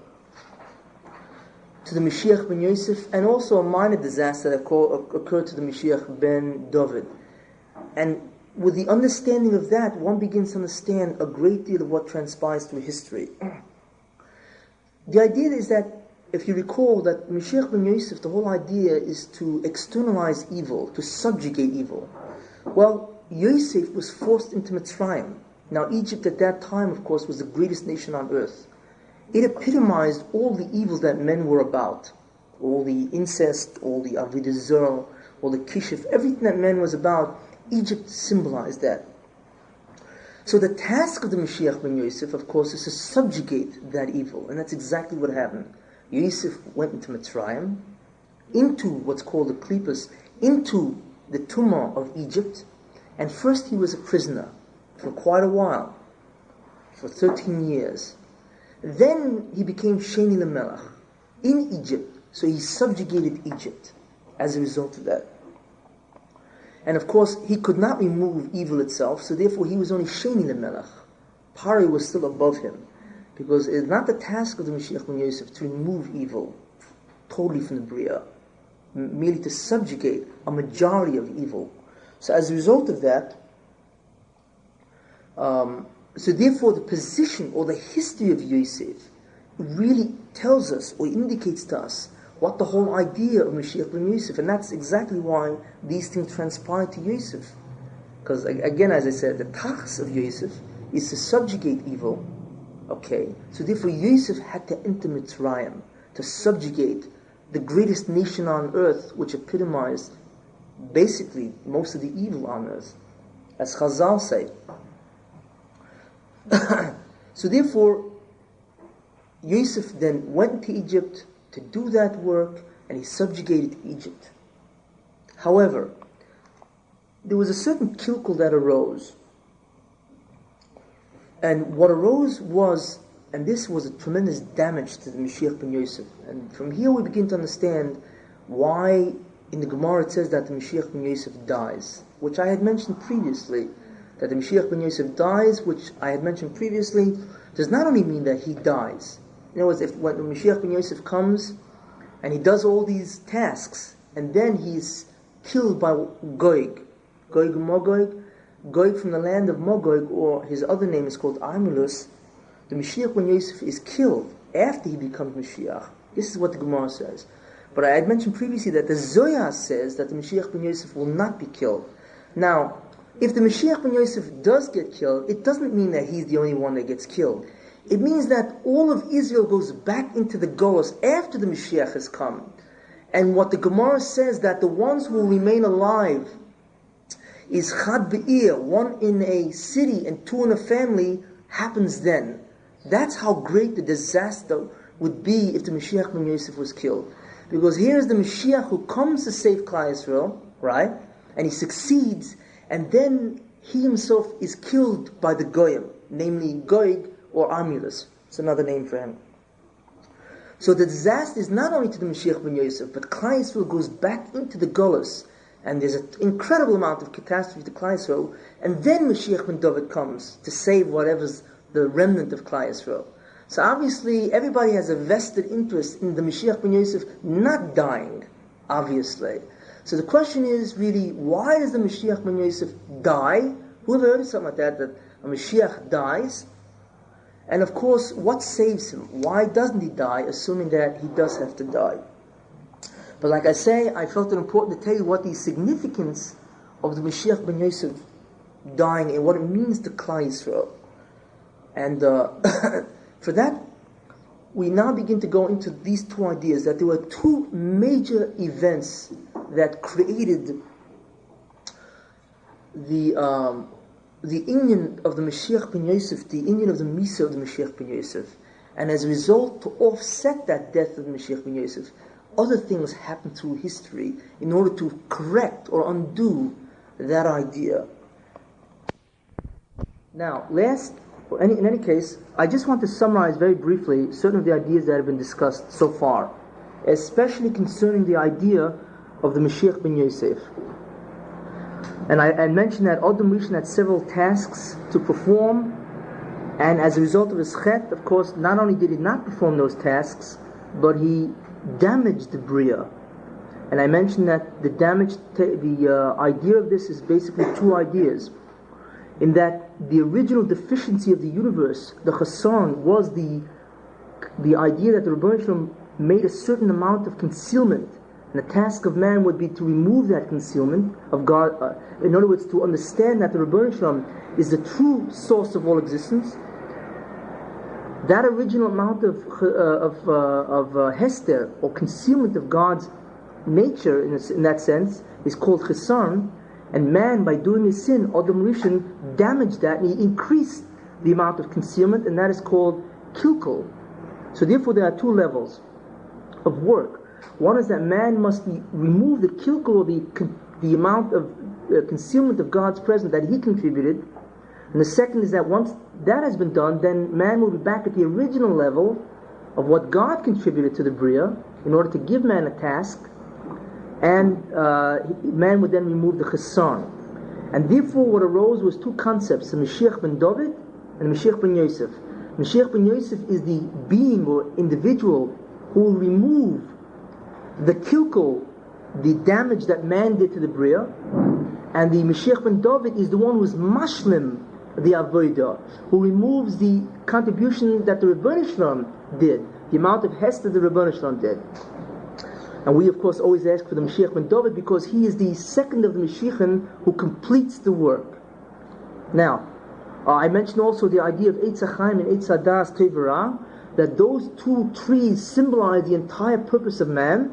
to the Mashiach ben Yosef, and also a minor disaster that occurred to the Mashiach ben David. And with the understanding of that, one begins to understand a great deal of what transpires through history. The idea is that, if you recall, that Mashiach ben Yosef, the whole idea is to externalize evil, to subjugate evil. Well, Yosef was forced into Mitzrayim. Now, Egypt at that time, of course, was the greatest nation on earth. It epitomized all the evils that men were about. All the incest, all the avodah zarah, all the kishif, everything that men was about, Egypt symbolized that. So the task of the Mashiach ben Yosef, of course, is to subjugate that evil. And that's exactly what happened. Yosef went into Mitzrayim, into what's called the Klippas, into the Tumah of Egypt. And first he was a prisoner for quite a while, for 13 years. Then he became Sheni L'Melech in Egypt. So he subjugated Egypt as a result of that. And of course, he could not remove evil itself, so therefore he was only Sheni L'Melech. Pari was still above him, because it's not the task of the Mashiach ben Yosef to remove evil totally from the Bria, merely to subjugate a majority of evil. So as a result of that, so therefore the position or the history of Yosef really tells us or indicates to us what the whole idea of Mashiach ben Yosef, and that's exactly why these things transpired to Yosef. Because again, as I said, the tachs of Yosef is to subjugate evil. Okay, so therefore Yosef had to enter Mitzrayim to subjugate the greatest nation on earth, which epitomized basically most of the evil on earth, as Chazal say. So therefore, Yosef then went to Egypt to do that work, and he subjugated Egypt. However, there was a certain kilkel that arose. And what arose was, and this was a tremendous damage to the Mashiach ben Yosef. And from here we begin to understand why in the Gemara it says that the Mashiach ben Yosef dies, which I had mentioned previously. That the Mashiach ben Yosef dies, which I had mentioned previously, does not only mean that he dies. In other words, when the Mashiach ben Yosef comes and he does all these tasks, and then he's killed by Gog Magog, Gog from the land of Magog, or his other name is called Armilus, the Mashiach ben Yosef is killed after he becomes Mashiach. This is what the Gemara says. But I had mentioned previously that the Zohar says that the Mashiach ben Yosef will not be killed. Now, if the Mashiach ben Yosef does get killed, it doesn't mean that he's the only one that gets killed. It means that all of Israel goes back into the Golus after the Mashiach has come. And what the Gemara says, that the ones who will remain alive is Chad Be'ir, one in a city and two in a family, happens then. That's how great the disaster would be if the Mashiach ben Yosef was killed. Because here is the Mashiach who comes to save Klal Yisrael, right? And he succeeds, and then he himself is killed by the Goyim, namely Gog or Armilus. It's another name for him. So the disaster is not only to the Mashiach ben Yosef, but Klal Yisrael goes back into the Golus, and there's an incredible amount of catastrophe to Klal Yisrael, and then Mashiach ben David comes to save whatever's the remnant of Klal Yisrael. So obviously everybody has a vested interest in the Mashiach ben Yosef not dying, obviously. So the question is really, why does the Mashiach ben Yosef die? Who ever heard of something like that a Mashiach dies? And of course, what saves him? Why doesn't he die, assuming that he does have to die? But like I say, I felt it important to tell you what the significance of the Mashiach ben Yosef dying and what it means to Klal Yisrael. And for that, we now begin to go into these two ideas, that there were two major events that created the inyan of the Mashiach ben Yosef, the inyan of the Misa of the Mashiach ben Yosef. And as a result, to offset that death of the Mashiach ben Yosef, other things happened through history in order to correct or undo that idea. Now, in any case, I just want to summarize very briefly certain of the ideas that have been discussed so far, especially concerning the idea of the Mashiach ben Yosef. And I mentioned that Adam Rishon had several tasks to perform, and as a result of his chet, of course, not only did he not perform those tasks, but he damaged the Bria. And I mentioned that the idea of this is basically two ideas. In that the original deficiency of the universe, the chassan, was the idea that the Rebbeinu Shalom made a certain amount of concealment, and the task of man would be to remove that concealment of God. In other words, to understand that the Rebbeinu Shalom is the true source of all existence. That original amount of hester, or concealment of God's nature, in that sense, is called chassan. And man, by doing his sin, Adam Rishon, damaged that, and he increased the amount of concealment, and that is called kilkul. So therefore there are two levels of work. One is that man must remove the kilkul, or the amount of concealment of God's presence that he contributed. And the second is that once that has been done, then man will be back at the original level of what God contributed to the Bria, in order to give man a task. And man would then remove the chassan. And therefore what arose was two concepts, the Mashiach ben David and the Mashiach ben Yosef. Mashiach ben Yosef is the being or individual who will remove the kilkul, the damage that man did to the Bria, And the Mashiach ben David is the one who's mashlim the avodah, who removes the contribution that the Rebbeinu Shalom did, the amount of hester the Rebbeinu Shalom did. And we of course always ask for the Mashiach ben David because he is the second of the Mashiachim who completes the work. Now, I mentioned also the idea of Eitz HaChaim and Eitz HaDas Tevera, that those two trees symbolize the entire purpose of man,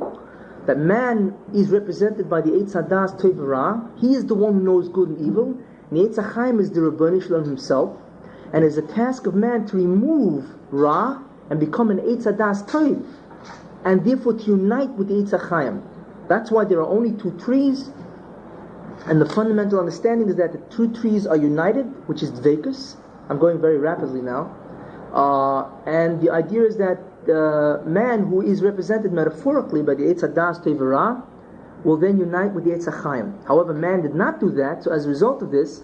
that man is represented by the Eitz HaDas Tevera. He is the one who knows good and evil, and the Eitz HaChaim is the Rebbeinu Shalom himself, and it's a task of man to remove Ra and become an Eitz HaDas Tev, and therefore to unite with the Eitz HaChaim. That's why there are only two trees, and the fundamental understanding is that the two trees are united, which is Dvekus. I'm going very rapidly now. And the idea is that the man who is represented metaphorically by the Eitz HaDas Tevera will then unite with the Eitz HaChaim. However, man did not do that, so as a result of this,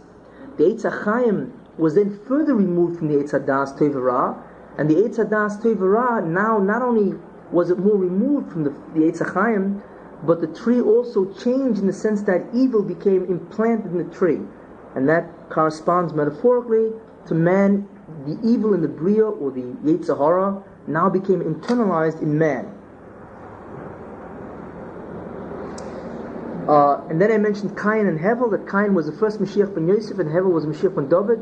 the Eitz HaChaim was then further removed from the Eitz HaDas Tevera, and the Eitz HaDas Tevera now not only was it more removed from the Eitz HaChaim, but the tree also changed in the sense that evil became implanted in the tree. And that corresponds metaphorically to man. The evil in the Bria, or the Yetzer Hara, now became internalized in man. And then I mentioned Cain and Hevel, that Cain was the first Mashiach ben Yosef and Hevel was Mashiach ben David,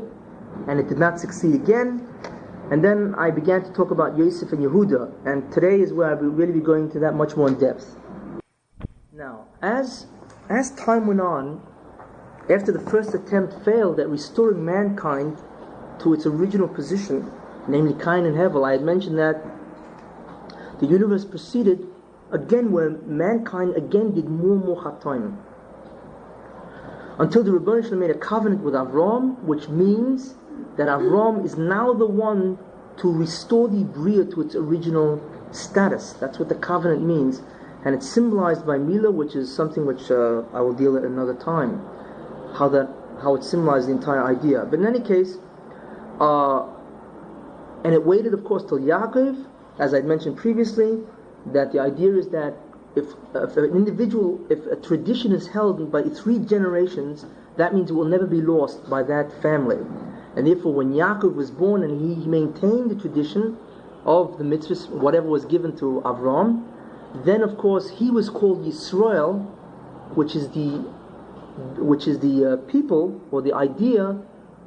and it did not succeed again. And then I began to talk about Yosef and Yehuda, and today is where I will really be going into that much more in depth. Now, as time went on, after the first attempt failed at restoring mankind to its original position, namely Cain and Hevel, I had mentioned that the universe proceeded again where mankind again did more and more chatoim, until the Rebbeinu Shalom made a covenant with Avram, which means that Avram is now the one to restore the Bria to its original status. That's what the covenant means, and it's symbolized by Milah, which is something which I will deal at another time, how it symbolized the entire idea. But in any case, and it waited, of course, till Yaakov, as I'd mentioned previously, that the idea is that if a tradition is held by 3 generations, that means it will never be lost by that family. And therefore, when Yaakov was born and he maintained the tradition of the mitzvahs, whatever was given to Avram, then of course he was called Yisrael, which is the people, or the idea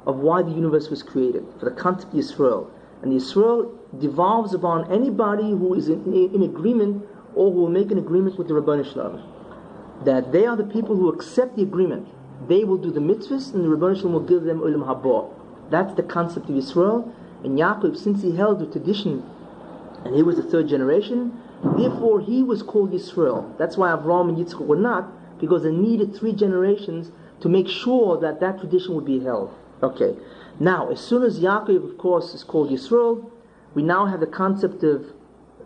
of why the universe was created, for the concept of Yisrael. And Yisrael devolves upon anybody who is in agreement, or who will make an agreement with the Rebbeinu Shalom, that they are the people who accept the agreement. They will do the mitzvahs, and the Rebbeinu Shalom will give them Olam Haba. That's the concept of Yisrael. And Yaakov, since he held the tradition, and he was the 3rd generation, therefore he was called Yisrael. That's why Avraham and Yitzchak were not, because they needed 3 generations to make sure that that tradition would be held. Okay, now as soon as Yaakov, of course, is called Yisrael, we now have the concept of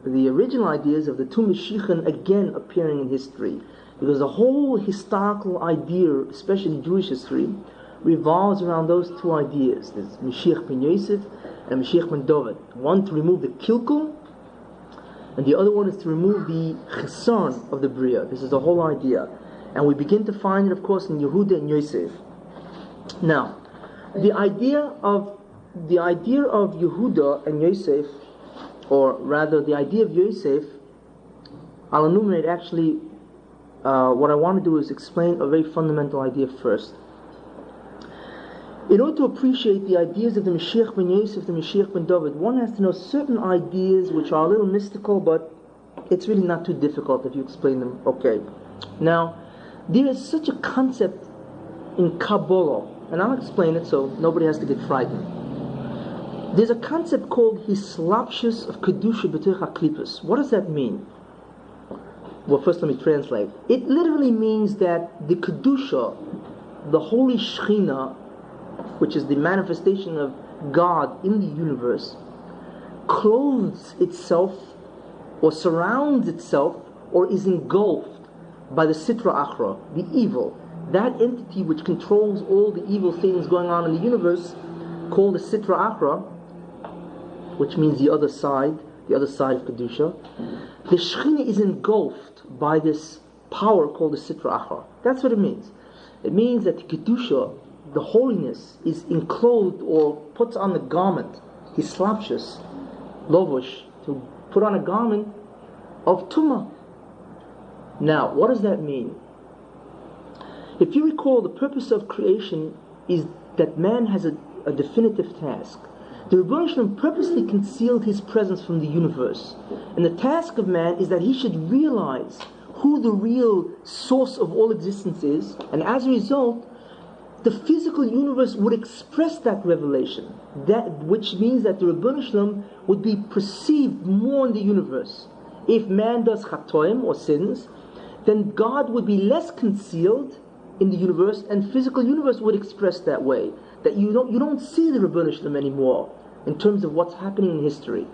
the original ideas of the 2 Mashiachim again appearing in history, because the whole historical idea, especially in Jewish history, revolves around those 2 ideas. There's Mashiach ben Yosef and Mashiach ben David. One to remove the kilkul, and the other one is to remove the cheson of the Bria. This is the whole idea, and we begin to find it, of course, in Yehuda and Yosef. Now, the idea of Yehuda and Yosef, or rather the idea of Yosef, I'll enumerate actually. What I want to do is explain a very fundamental idea first. In order to appreciate the ideas of the Mashiach ben Yosef, the Mashiach ben David, one has to know certain ideas which are a little mystical, but it's really not too difficult if you explain them. Okay. Now, there is such a concept in Kabbalah, and I'll explain it so nobody has to get frightened. There's a concept called Hislapshus of Kedusha B'tech HaKlippus. What does that mean? Well, first let me translate. It literally means that the Kedusha, the holy Shechina, which is the manifestation of God in the universe, clothes itself, or surrounds itself, or is engulfed by the Sitra Achra, the evil. That entity which controls all the evil things going on in the universe, called the Sitra Achra, which means the other side of Kedusha. The Shechina is engulfed by this power called the Sitra Achra. That's what it means. It means that the Kedusha, the holiness, is enclosed or puts on the garment, hislapshus, lovush, to put on a garment of Tumah. Now, what does that mean? If you recall, the purpose of creation is that man has a definitive task. The Rebbeinu Shalom purposely concealed his presence from the universe. And the task of man is that he should realize who the real source of all existence is, and as a result, the physical universe would express that revelation, which means that the Rebbeinu Shalom would be perceived more in the universe. If man does chatoim or sins, then God would be less concealed in the universe, and physical universe would express that way. That you don't see the Rebbeinu Shalom anymore in terms of what's happening in history.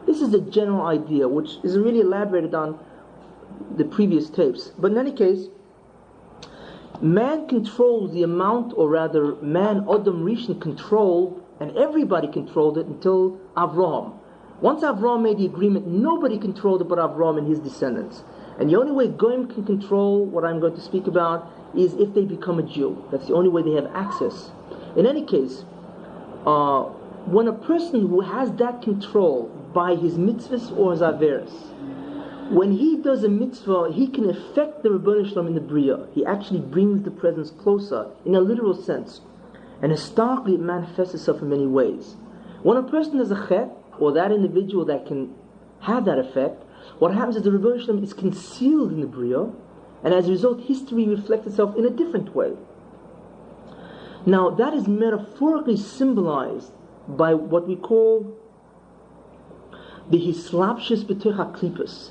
This is the general idea, which is really elaborated on the previous tapes. But in any case, man controls the amount, or rather, man, Adam Rishon, controlled, and everybody controlled it until Avraham. Once Avraham made the agreement, nobody controlled it but Avraham and his descendants. And the only way Goyim can control what I'm going to speak about is if they become a Jew. That's the only way they have access. In any case, when a person who has that control by his mitzvahs or his averos, when he does a mitzvah, he can affect the Rebbeinu Shalom in the Bria. He actually brings the presence closer, in a literal sense. And historically, it manifests itself in many ways. When a person does a chet, or that individual that can have that effect, what happens is the Rebbeinu Shalom is concealed in the Bria, and as a result, history reflects itself in a different way. Now, that is metaphorically symbolized by what we call the hislapshus b'tech haklipus.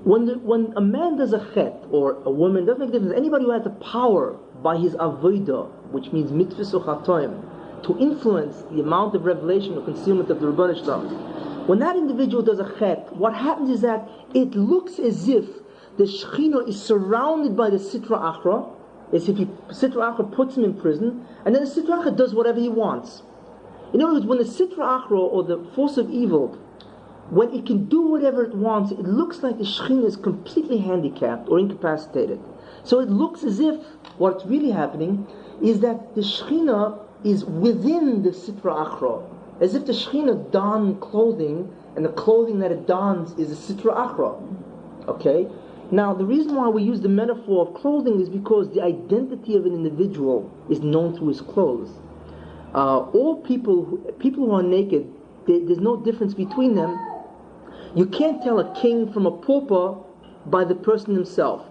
When a man does a chet, or a woman, doesn't make a difference. Anybody who has the power by his avodah, which means mitzvahs or chatoim, to influence the amount of revelation or concealment of the Rebbeinu Shalom, when that individual does a chet, what happens is that it looks as if the Shekhinah is surrounded by the Sitra Achra, as if Sitra Achra puts him in prison, and then the Sitra Achra does whatever he wants. In other words, when the Sitra Achra, or the force of evil, when it can do whatever it wants, it looks like the Shekhinah is completely handicapped or incapacitated. So it looks as if what's really happening is that the Shekhinah is within the Sitra Achra, as if the Shekhinah donned clothing, and the clothing that it dons is the Sitra Achra. Okay? Now, the reason why we use the metaphor of clothing is because the identity of an individual is known through his clothes. All people who are naked, there's no difference between them. You can't tell a king from a pauper by the person himself.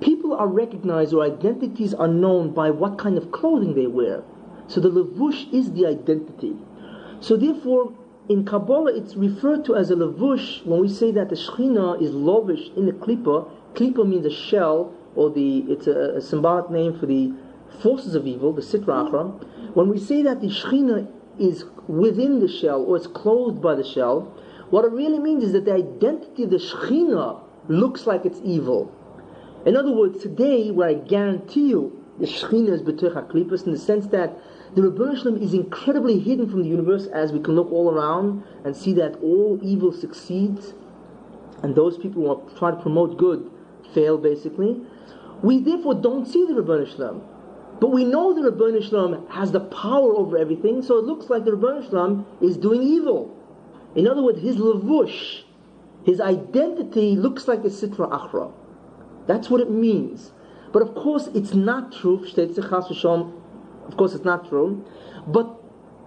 People are recognized, or identities are known by what kind of clothing they wear. So the levush is the identity. So therefore, in Kabbalah, it's referred to as a levush when we say that the Shekhinah is lovish in the klipa. Klipa means a shell, or it's a symbolic name for the forces of evil, the Sitra Achra. When we say that the Shekhinah is within the shell, or is clothed by the shell, what it really means is that the identity of the Shekhinah looks like it's evil. In other words, today, where I guarantee you the Shekhinah is b'tech haklipos, in the sense that the Rebbeinu Shalom is incredibly hidden from the universe, as we can look all around and see that all evil succeeds, and those people who are trying to promote good fail, basically. We therefore don't see the Rebbeinu Shalom. But we know the Rebbeinu Shalom has the power over everything, so it looks like the Rebbeinu Shalom is doing evil. In other words, his levush, his identity looks like a Sitra Achra. That's what it means. But of course, it's not true. Of course, it's not true. But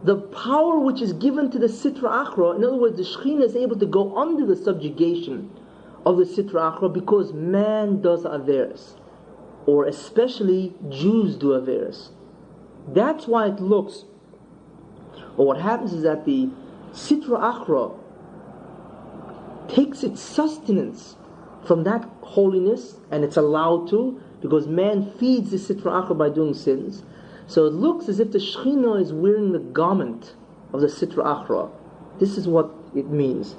the power which is given to the Sitra Achra, in other words, the Shekhinah is able to go under the subjugation of the Sitra Achra because man does averos, or especially Jews do averos. That's why it looks, or what happens is that the Sitra Achra takes its sustenance from that holiness, and it's allowed to, because man feeds the Sitra Achra by doing sins. So it looks as if the Shekhinah is wearing the garment of the Sitra Achra. This is what it means.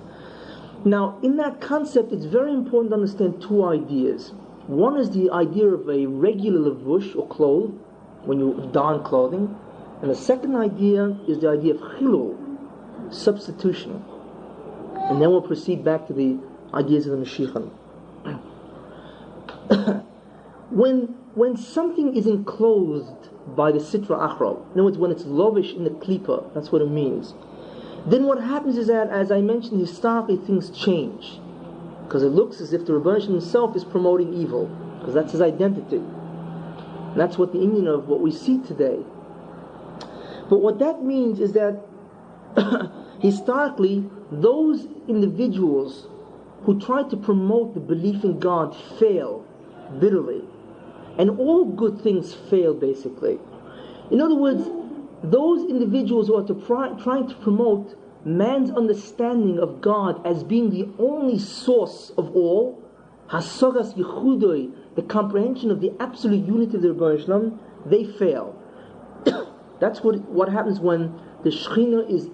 Now, in that concept, it's very important to understand two ideas. One is the idea of a regular levush, or clothes, when you don clothing. And the second idea is the idea of chilul, substitution. And then we'll proceed back to the ideas of the Mashiach. When when something is enclosed by the sitra achra, in other words, when it's lovish in the klipa, that's what it means, then what happens is that, as I mentioned, historically things change. Because it looks as if the Rebbe himself is promoting evil, because that's his identity. And that's what the union of what we see today. But what that means is that historically, those individuals who try to promote the belief in God fail bitterly. And all good things fail, basically. In other words, those individuals who are trying to promote man's understanding of God as being the only source of all, hasogas yichudoi, the comprehension of the absolute unity of the Rebbe Shalom, they fail. That's what happens when the Shekhinah is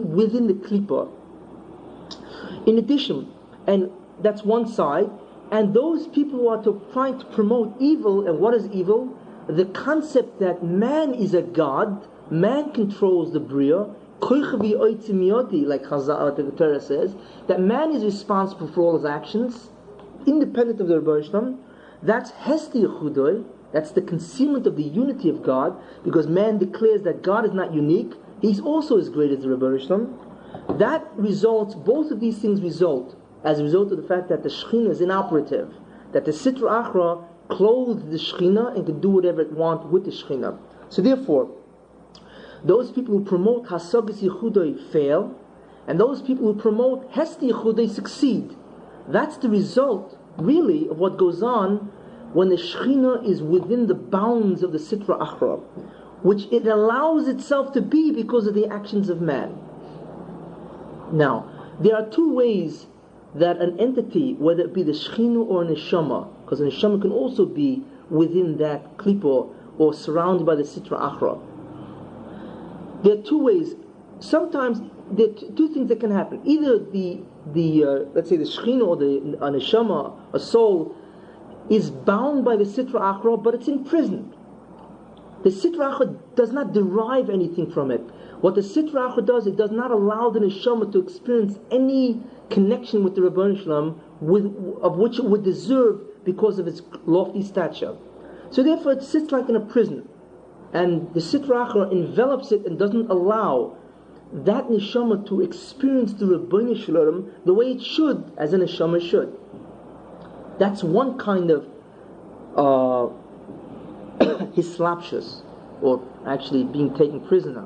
within the Klippa. In addition, and that's one side, and those people who are trying to promote evil, and what is evil? The concept that man is a god, man controls the Bria, like the Torah says, that man is responsible for all his actions, independent of the Rebbe Shalom. That's Hesti Yechudoi, that's the concealment of the unity of God, because man declares that God is not unique, he's also as great as the Rebbe Shalom. That results, both of these things result as a result of the fact that the Shekhinah is inoperative, that the Sitra Achra clothes the Shekhinah and can do whatever it wants with the Shekhinah. So therefore, those people who promote Hasagas Yechudoi fail, and those people who promote Hesti Yechudoi succeed. That's the result, really, of what goes on when the Shekhinah is within the bounds of the Sitra Achra, which it allows itself to be because of the actions of man. Now, there are two ways that an entity, whether it be the Shekhinah or a Neshama, because a Neshama can also be within that Klippa or surrounded by the Sitra Achra. There are two ways. Sometimes there are two things that can happen. Either the let's say the Shekhinah or the Neshama, a soul, is bound by the Sitra Achra, but it's imprisoned. The Sitra Achra does not derive anything from it. What the Sitra Achra does, it does not allow the Neshama to experience any connection with the Rebbeinu Shalom, of which it would deserve because of its lofty stature. So therefore it sits like in a prison, and the Sitra Achra envelops it and doesn't allow that Neshama to experience the Rebbeinu Shalom the way it should, as a Neshama should. That's one kind of hislapshus, or actually being taken prisoner,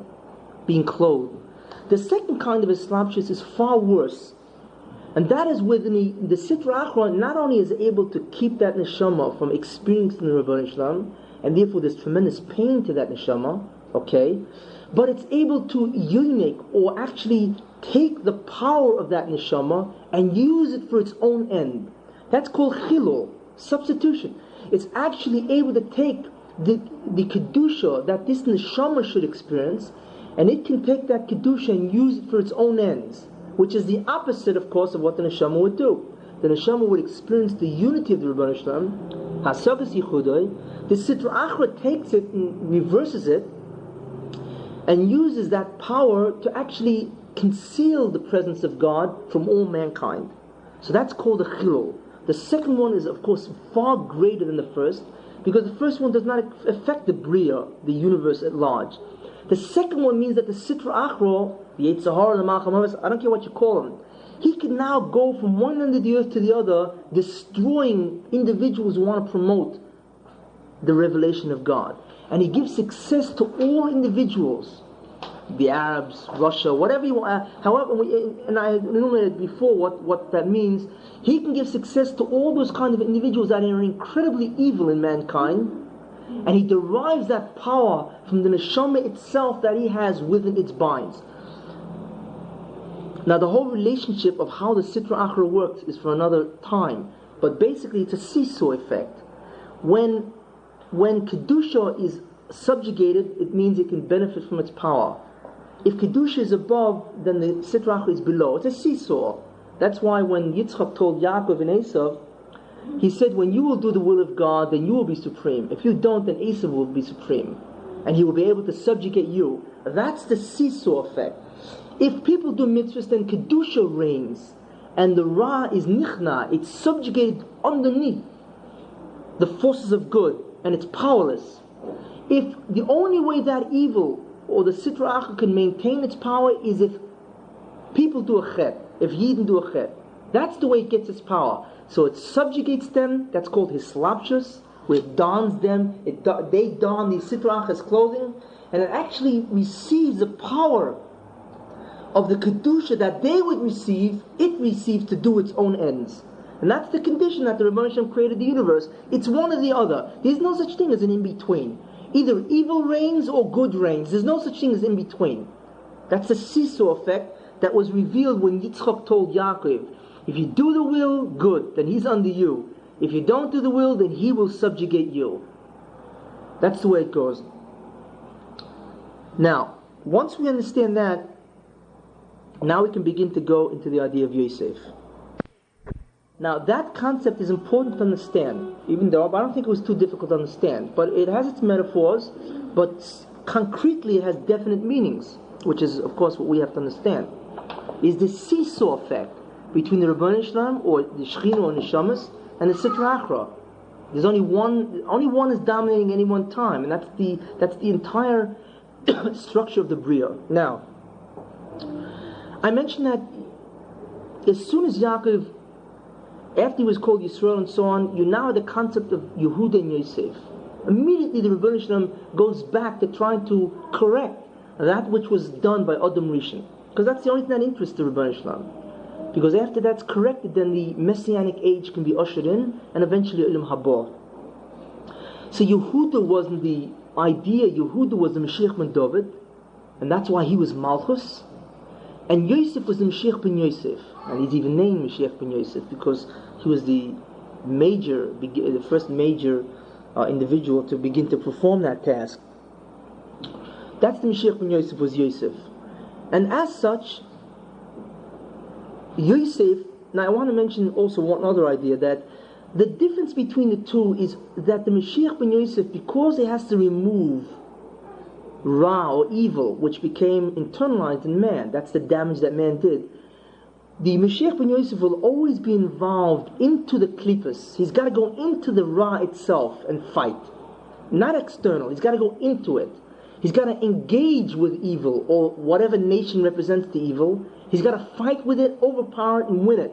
being clothed. The second kind of hislapshus is far worse, and that is when the Sitra Achra not only is able to keep that Neshama from experiencing the Rebbeinu Shalom, and therefore there's tremendous pain to that Neshama, okay, but it's able to unique, or actually take the power of that Neshama and use it for its own end. That's called chilul, substitution. It's actually able to take the kedusha that this Neshama should experience, and it can take that kedusha and use it for its own ends, which is the opposite, of course, of what the Neshama would do. The Neshama would experience the unity of the Rebbeinu Shalom, Hasagas Yichudoi. The Sitra Achra takes it and reverses it, and uses that power to actually conceal the presence of God from all mankind. So that's called a chilul. The second one is, of course, far greater than the first, because the first one does not affect the Bria, the universe at large. The second one means that the Sitra Achra, the Yetzer Hara, the Malcham, I don't care what you call him, he can now go from one end of the earth to the other, destroying individuals who want to promote the revelation of God. And he gives success to all individuals, the Arabs, Russia, whatever you want. However, and I enumerated before what that means. He can give success to all those kind of individuals that are incredibly evil in mankind, and he derives that power from the neshama itself that he has within its binds. Now, the whole relationship of how the Sitra Achra works is for another time, but basically it's a seesaw effect. When Kedusha is subjugated, it means it can benefit from its power. If Kedusha is above, then the Sitra Achra is below. It's a seesaw. That's why when Yitzchak told Yaakov and Esav, he said, when you will do the will of God, then you will be supreme. If you don't, then Esav will be supreme. And he will be able to subjugate you. That's the seesaw effect. If people do mitzvahs, then Kedusha reigns. And the Ra is nichna. It's subjugated underneath the forces of good. and it's powerless. If the only way that evil or the Sitra Achra can maintain its power is if people do a chet, if Yidden do a chet. That's the way it gets its power. So it subjugates them, that's called hislapshus, where it dons them, they don the Sitra Achra's clothing, and it actually receives the power of the Kedusha that they would receive, it receives to do its own ends. And that's the condition that the Rebbeinu Shem created the universe. It's one or the other. There's no such thing as an in-between. Either evil reigns or good reigns. There's no such thing as in-between. That's the seesaw effect that was revealed when Yitzchak told Yaakov, if you do the will, good, then he's under you. If you don't do the will, then he will subjugate you. That's the way it goes. Now, once we understand that, now we can begin to go into the idea of Yosef. Now, that concept is important to understand, even though I don't think it was too difficult to understand. But it has its metaphors, but concretely it has definite meanings, which is, of course, what we have to understand. Is the seesaw effect between the Rebbeinu Shalom, or the Shechina or Neshamas, and the Sitra Achra. There's only one is dominating any one time, and that's the entire structure of the Bria. Now, I mentioned that as soon as Yaakov, after he was called Yisrael and so on, you now have the concept of Yehuda and Yosef. Immediately the Rebbeinu Shalom goes back to trying to correct that which was done by Adam Rishon. Because that's the only thing that interests the Rebbeinu Shalom. Because after that's corrected, then the messianic age can be ushered in, and eventually Olam Haba. So Yehuda wasn't the idea, Yehuda was the Mashiach ben David, and that's why he was Malchus. And Yosef was the Mashiach ben Yosef, and he's even named Mashiach ben Yosef because he was the first major individual to begin to perform that task. That's the Mashiach ben Yosef, was Yosef. And as such, Yosef, now I want to mention also one other idea, that the difference between the two is that the Mashiach ben Yosef, because he has to remove Ra or evil, which became internalized in man, that's the damage that man did, the Mashiach ben Yosef will always be involved into the klippus. He's got to go into the Ra itself and fight. Not external, he's got to go into it. He's got to engage with evil, or whatever nation represents the evil. He's got to fight with it, overpower it, and win it.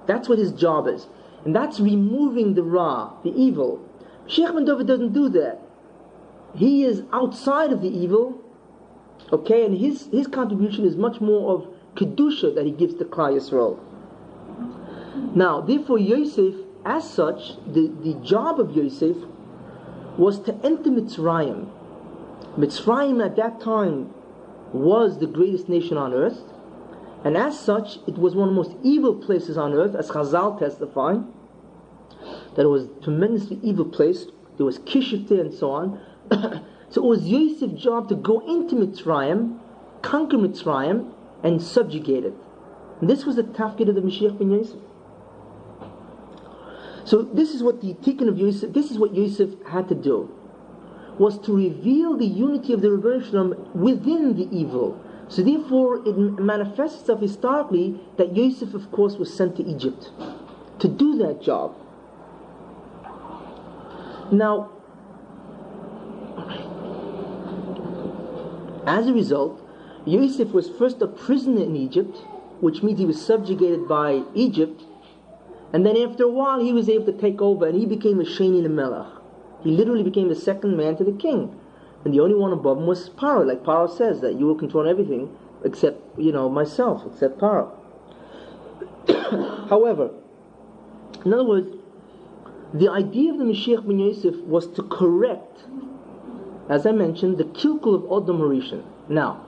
That's what his job is. And that's removing the Ra, the evil. Mashiach ben David doesn't do that. He is outside of the evil, okay, and his contribution is much more of Kedusha that he gives to Klal Yisrael. Now, therefore, Yosef, as such, the job of Yosef was to enter Mitzrayim. Mitzrayim at that time was the greatest nation on earth, and as such, it was one of the most evil places on earth, as Chazal testify, that it was a tremendously evil place. There was Kishute and so on. So it was Yosef's job to go into Mitzrayim, conquer Mitzrayim, and subjugate it. And this was the tafkid of the Mashiach ben Yosef. So this is what the tikkun of Yosef, this is what Yosef had to do, was to reveal the unity of the Rebbeinu Shalom within the evil. So therefore it manifests itself historically that Yosef, of course, was sent to Egypt to do that job. Now, as a result, Yosef was first a prisoner in Egypt, which means he was subjugated by Egypt, and then after a while he was able to take over, and he became a Sheni L'Melech. He literally became the second man to the king, and the only one above him was Paro, like Paro says, that you will control everything except, myself, except Paro. However, in other words, the idea of the Mashiach ben Yosef was to correct, as I mentioned, the kilkul of Adam Rishon. Now,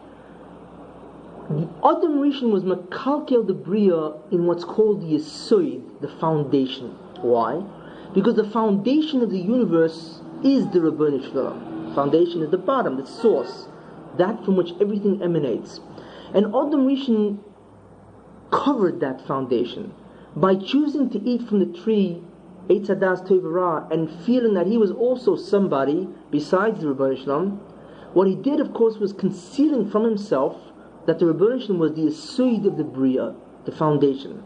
Adam Rishon was Mekalkel the Bria in what's called the Yesod, the foundation. Why? Because the foundation of the universe is the Rebbeinu Shalom. Foundation is the bottom, the source, that from which everything emanates. And Adam Rishon covered that foundation by choosing to eat from the tree Eitz Hadas Tov Ra, and feeling that he was also somebody besides the Rebbeinu Shalom. What he did, of course, was concealing from himself that the Rebbeinu Shalom was the Yesod of the Bria, the foundation.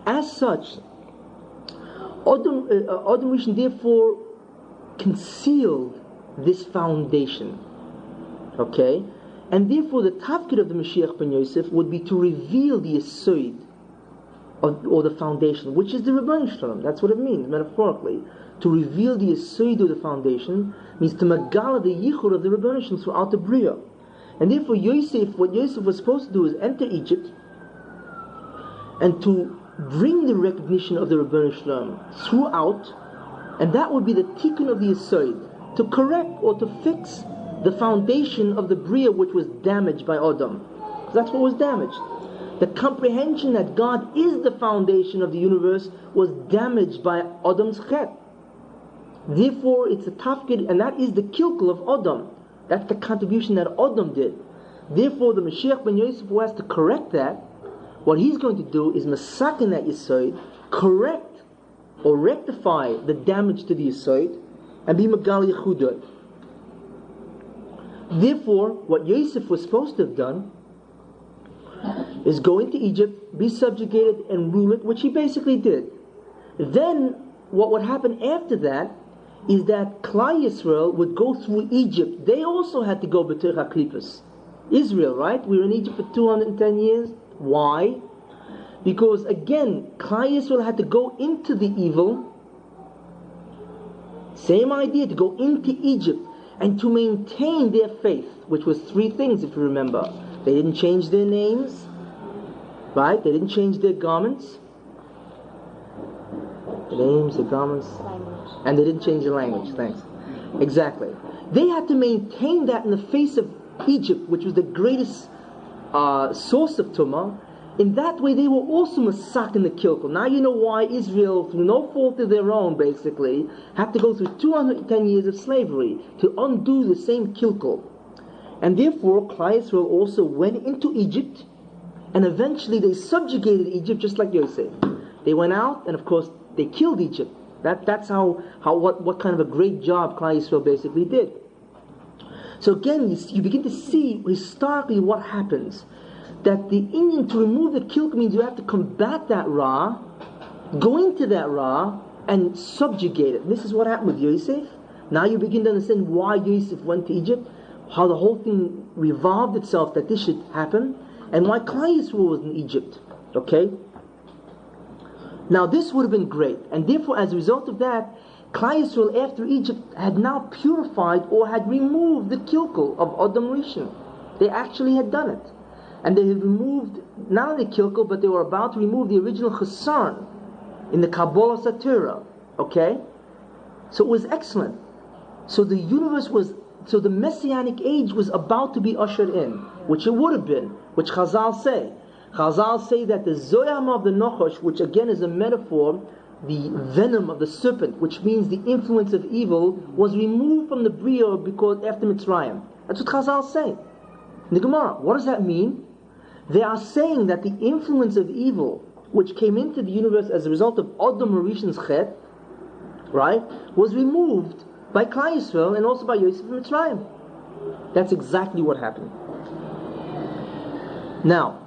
As such, Adam Rishon therefore concealed this foundation. Okay? And therefore the tafkid of the Mashiach ben Yosef would be to reveal the yesod, or the foundation, which is the Rebbeinu Shalom. That's what it means, metaphorically. To reveal the yesod of the foundation means to magala the yichur of the Rebbeinu Shalom throughout the Bria. And therefore what Yosef was supposed to do is enter Egypt and to bring the recognition of the Rebbeinu Shalom throughout, and that would be the tikkun of the yesod, to correct or to fix the foundation of the Bria which was damaged by Adam. That's what was damaged. The comprehension that God is the foundation of the universe was damaged by Adam's chet. Therefore, it's a tafkid, and that is the kilkel of Adam. That's the contribution that Adam did. Therefore, the Mashiach ben Yosef, who has to correct that, what he's going to do is masakin that yesod, correct or rectify the damage to the yesod, and be magal yechudot. Therefore, what Yosef was supposed to have done is go into Egypt, be subjugated, and rule it, which he basically did. Then, what would happen after that is that Klal Yisrael would go through Egypt. They also had to go b'toich HaKlippos. Israel, right? We were in Egypt for 210 years. Why? Because again, Klal Yisrael had to go into the evil. Same idea, to go into Egypt and to maintain their faith, which was three things, if you remember. They didn't change their names, right? They didn't change their garments. The names, the garments, and they didn't change the language. Thanks. Exactly. They had to maintain that in the face of Egypt, which was the greatest source of Tumah. In that way, they were also masak in the kilkel. Now you know why Israel, through no fault of their own, basically, had to go through 210 years of slavery to undo the same kilkel. And therefore, Klal Yisrael also went into Egypt, and eventually they subjugated Egypt just like Yosef. They went out, and of course, they killed Egypt. That's what kind of a great job Klal Yisrael basically did. So again, you begin to see historically what happens. That the Indian, to remove the kilk, means you have to combat that Ra, go into that Ra, and subjugate it. This is what happened with Yosef. Now you begin to understand why Yosef went to Egypt, how the whole thing revolved itself that this should happen, and why Klal Yisrael was in Egypt. Okay? Now this would have been great, and therefore as a result of that, Klal Yisrael after Egypt had now purified or had removed the kilkel of Adam Rishon. They actually had done it. And they had removed not only kilkel, but they were about to remove the original chesaron in the Kabbalah Satira. Okay? So it was excellent. So the universe was, so the messianic age was about to be ushered in, which it would have been, which Chazal say. Chazal say that the Zoyam of the Nochosh, which again is a metaphor, the venom of the serpent, which means the influence of evil, was removed from the Bria because after Mitzrayim. That's what Chazal say. In the Gemara, what does that mean? They are saying that the influence of evil, which came into the universe as a result of Adam Rishon's chet, right, was removed by Klal Yisrael and also by Yosef and Mitzrayim. That's exactly what happened. Now,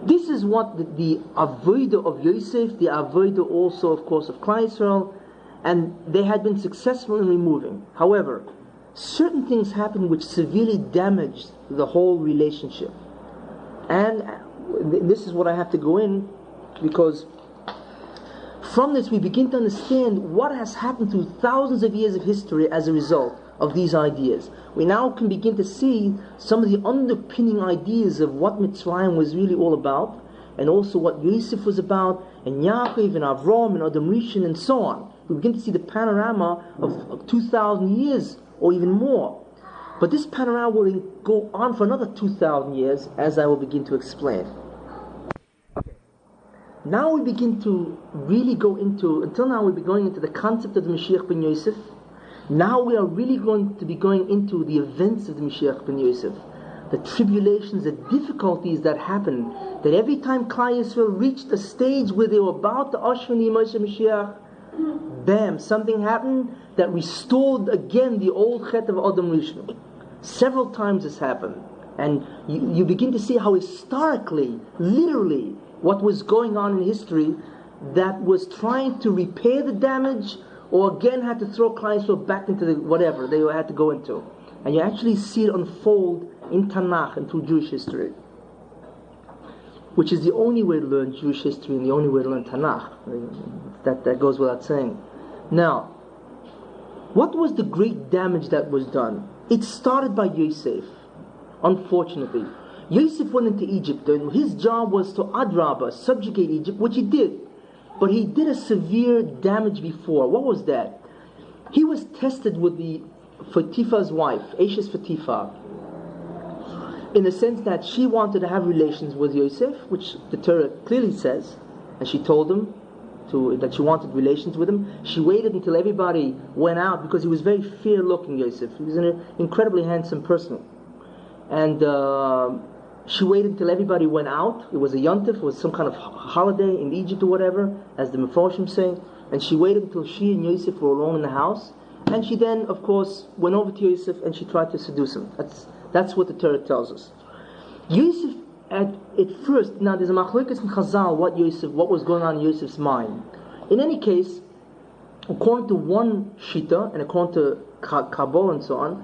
this is what the avodah of Yosef, the avodah also, of course, of Klal Yisrael, and they had been successful in removing. However, certain things happened which severely damaged the whole relationship. And this is what I have to go in, because from this we begin to understand what has happened through thousands of years of history as a result of these ideas. We now can begin to see some of the underpinning ideas of what Mitzrayim was really all about, and also what Yosef was about, and Yaakov and Avram and Adam Rishon and so on. We begin to see the panorama of 2,000 years or even more. But this panorama will go on for another 2,000 years, as I will begin to explain. Now we begin to really go into, until now we'll be going into the concept of the Mashiach ben Yosef. Now we are really going to be going into the events of the Mashiach ben Yosef. The tribulations, the difficulties that happened. That every time Klal Yisrael reached a stage where they were about to usher in the Moshe Mashiach, bam, something happened that restored again the old chet of Adam Rishon. Several times this happened. And you begin to see how historically, literally, what was going on in history that was trying to repair the damage or again had to throw Klal Yisrael back into the whatever they had to go into. And you actually see it unfold in Tanakh and through Jewish history, which is the only way to learn Jewish history and the only way to learn Tanakh. That goes without saying. Now, what was the great damage that was done? It started by Yosef, unfortunately. Yosef went into Egypt, and his job was to Adrabah, subjugate Egypt, which he did. But he did a severe damage before. What was that? He was tested with the Fatifa's wife, Eshes Fatifa, in the sense that she wanted to have relations with Yosef, which the Torah clearly says, and she told him that she wanted relations with him. She waited until everybody went out because he was very fair-looking, Yosef. He was an incredibly handsome person. And she waited until everybody went out. It was a yontif, it was some kind of holiday in Egypt or whatever, as the Mefarshim say. And she waited until she and Yosef were alone in the house. And she then, of course, went over to Yosef and she tried to seduce him. That's what the Torah tells us. Yosef, at first, now there's a machlokes in Chazal what was going on in Yosef's mind. In any case, according to one shita and according to Kabbalah and so on,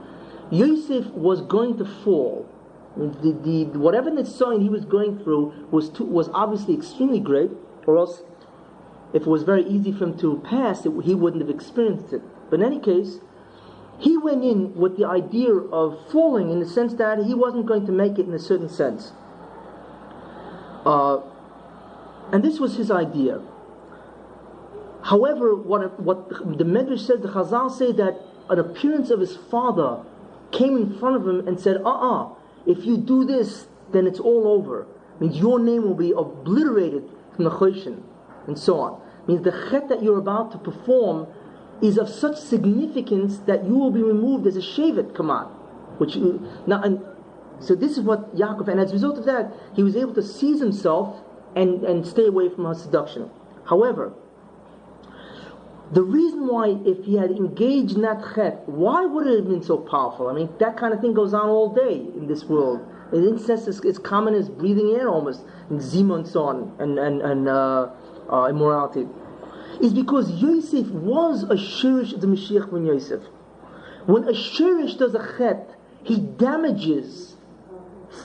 Yosef was going to fall. Whatever Nitzon he was going through was obviously extremely great, or else if it was very easy for him to pass, he wouldn't have experienced it. But in any case, he went in with the idea of falling in the sense that he wasn't going to make it in a certain sense. And this was his idea. However, what the Medrash says, the Chazal say that an appearance of his father came in front of him and said, if you do this, then it's all over. It means your name will be obliterated from the Choshen, and so on. It means the chet that you're about to perform is of such significance that you will be removed as a shevet command. So this is what Yaakov, and as a result of that, he was able to seize himself and stay away from her seduction. However, the reason why, if he had engaged in that chet, why would it have been so powerful? I mean, that kind of thing goes on all day in this world. And incest is common as breathing air almost, and zima and so on, and immorality. Is because Yosef was a shirish of the Mashiach ben Yosef. When a shirish does a chet, he damages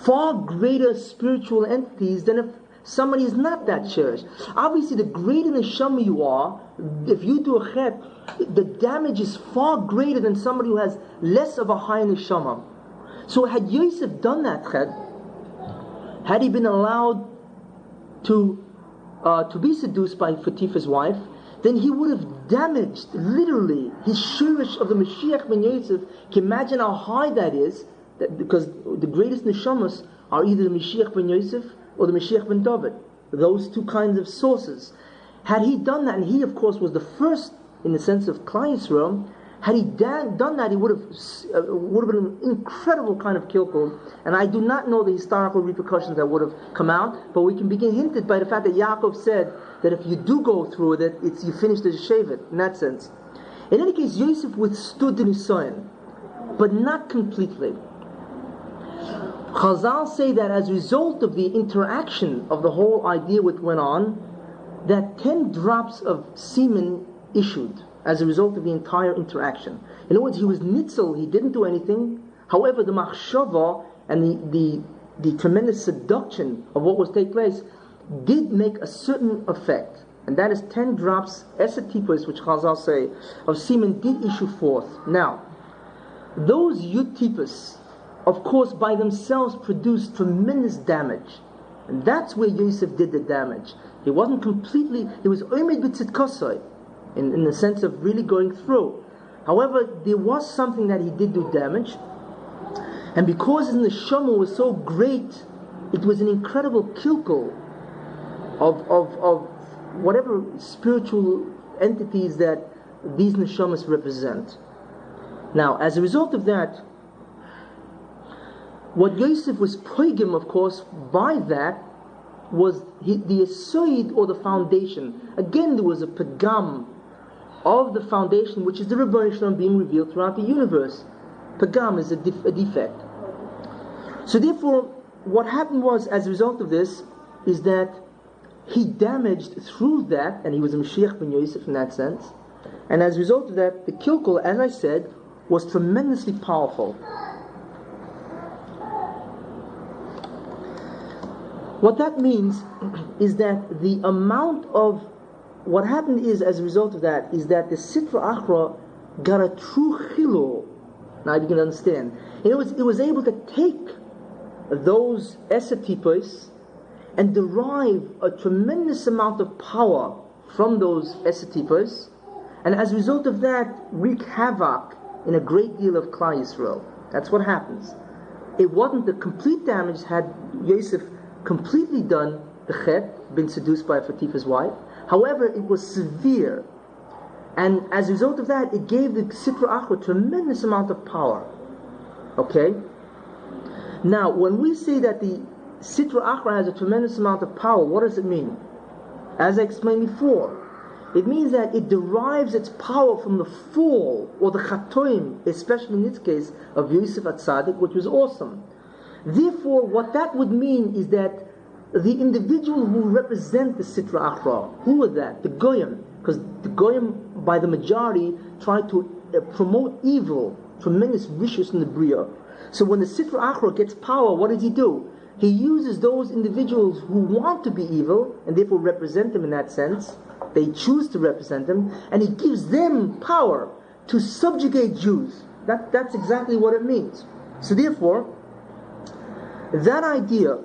far greater spiritual entities than if somebody is not that shirish. Obviously, the greater neshama you are, if you do a chet, the damage is far greater than somebody who has less of a high neshama. So had Yosef done that chet, had he been allowed to be seduced by Fatifa's wife, then he would have damaged, literally, his shirish of the Mashiach ben Yosef. Can you imagine how high that is? Because the greatest neshamas are either the Mashiach ben Yosef or the Mashiach ben David. Those two kinds of sources. Had he done that, and he of course was the first in the sense of Klal Yisrael, had he done that, he would have been an incredible kind of kilkul. And I do not know the historical repercussions that would have come out, but we can begin hinted by the fact that Yaakov said that if you do go through it, you finish as a shevet, in that sense. In any case, Yosef withstood the nisayon, but not completely. Chazal say that as a result of the interaction of the whole idea which went on, that 10 drops of semen issued as a result of the entire interaction. In other words, he was nitzel, he didn't do anything. However, the machshava and the tremendous seduction of what was taking place did make a certain effect. And that is 10 drops, esatipos, which Chazal say, of semen did issue forth. Now, those yutipos, of course, by themselves produced tremendous damage. And that's where Yosef did the damage. He wasn't completely, he was omed b'tzidkosai, in the sense of really going through. However, there was something that he did do damage. And because his neshama was so great, it was an incredible kilkel of whatever spiritual entities that these neshamas represent. Now, as a result of that, what Yosef was poigim, of course, by that was the yesod, or the foundation. Again, there was a pagam of the foundation, which is the Rebbeinu Shalom being revealed throughout the universe. Pagam is a defect. So therefore, what happened was, as a result of this, is that he damaged through that, and he was a Mashiach ben Yosef in that sense, And as a result of that, the kilkul, as I said, was tremendously powerful. What that means is that the amount of what happened is, as a result of that, is that the Sitra Achra got a true chilul. Now you can understand. It was able to take those esotipos and derive a tremendous amount of power from those esotipos, and as a result of that, wreak havoc in a great deal of Klal Yisrael. That's what happens. It wasn't the complete damage had Yosef completely done the chet, been seduced by Potiph's wife. However, it was severe, and as a result of that, it gave the Sitra Achra a tremendous amount of power. Okay? Now, when we say that the Sitra Achra has a tremendous amount of power, what does it mean? As I explained before, it means that it derives its power from the fall, or the chatoim, especially in this case, of Yosef HaTzadik, which was awesome. Therefore, what that would mean is that the individual who represent the Sitra Achra, who are that? The Goyim. Because the Goyim, by the majority, try to promote evil, tremendous vicious in the Bria. So when the Sitra Achra gets power, what does he do? He uses those individuals who want to be evil, and therefore represent them in that sense. They choose to represent them, and he gives them power to subjugate Jews. That's exactly what it means. So therefore, that idea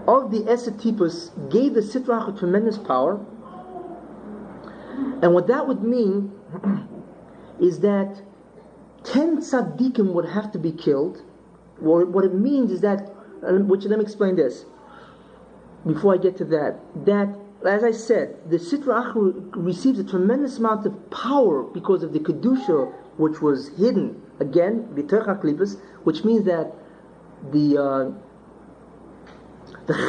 of the esotipos gave the Sitra Achra tremendous power, and what that would mean is that 10 tzaddikim would have to be killed. What it means is that, which let me explain this before I get to that, as I said, the Sitra Achra receives a tremendous amount of power because of the Kedusha, which was hidden, again, b'toch haklipos, which means that the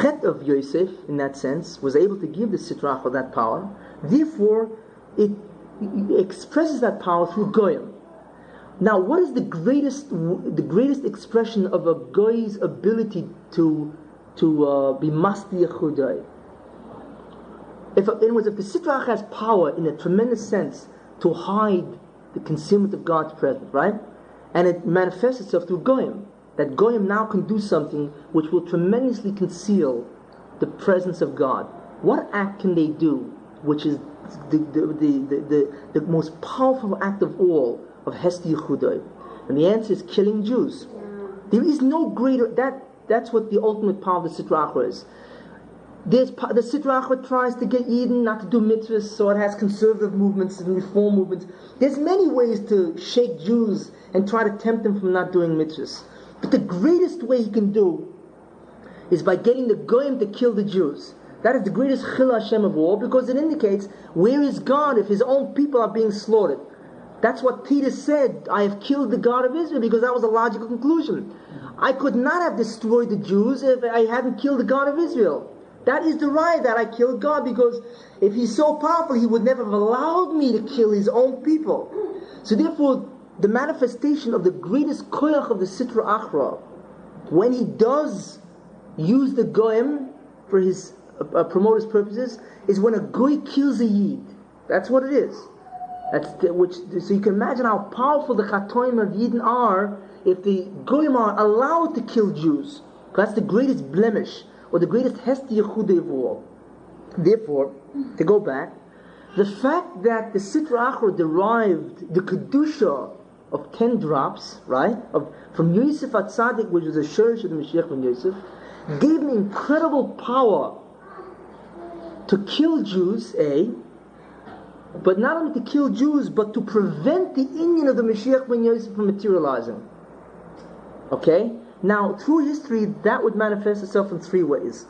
chet of Yosef, in that sense, was able to give the Sitra Achra that power. Therefore, it expresses that power through Goyim. Now, what is the greatest expression of a Goy's ability to be Masti Yechudai? In other words, if the Sitra Achra has power in a tremendous sense to hide the concealment of God's presence, right? And it manifests itself through Goyim. That Goyim now can do something which will tremendously conceal the presence of God. What act can they do which is the most powerful act of all of Hesti Yechudai? And the answer is killing Jews. There is no greater, that's what the ultimate power of the Sitra Achra is. The Sitra Achra tries to get Eden not to do mitzvahs, so it has conservative movements and reform movements. There's many ways to shake Jews and try to tempt them from not doing mitzvahs. But the greatest way he can do is by getting the Goyim to kill the Jews. That is the greatest Chil Hashem of all, because it indicates where is God if his own people are being slaughtered. That's what Peter said, I have killed the God of Israel, because that was a logical conclusion. I could not have destroyed the Jews if I hadn't killed the God of Israel. That is the right that I killed God, because if he's so powerful, he would never have allowed me to kill his own people. So therefore, the manifestation of the greatest koyach of the Sitra Achra, when he does use the Goyim for his promote his purposes, is when a Goy kills a Yid. That's what it is. So you can imagine how powerful the Chatoim of Yidden are if the Goyim are allowed to kill Jews. That's the greatest blemish, or the greatest Hesti Yechudei of all. Therefore, to go back, the fact that the Sitra Achra derived the Kedusha of 10 drops, right, from Yosef HaTzadik, which was a shurish of the Mashiach from Yosef, gave him incredible power to kill Jews, but not only to kill Jews, but to prevent the Indian of the Mashiach ben Yosef from materializing. Okay? Now, through history, that would manifest itself in 3 ways.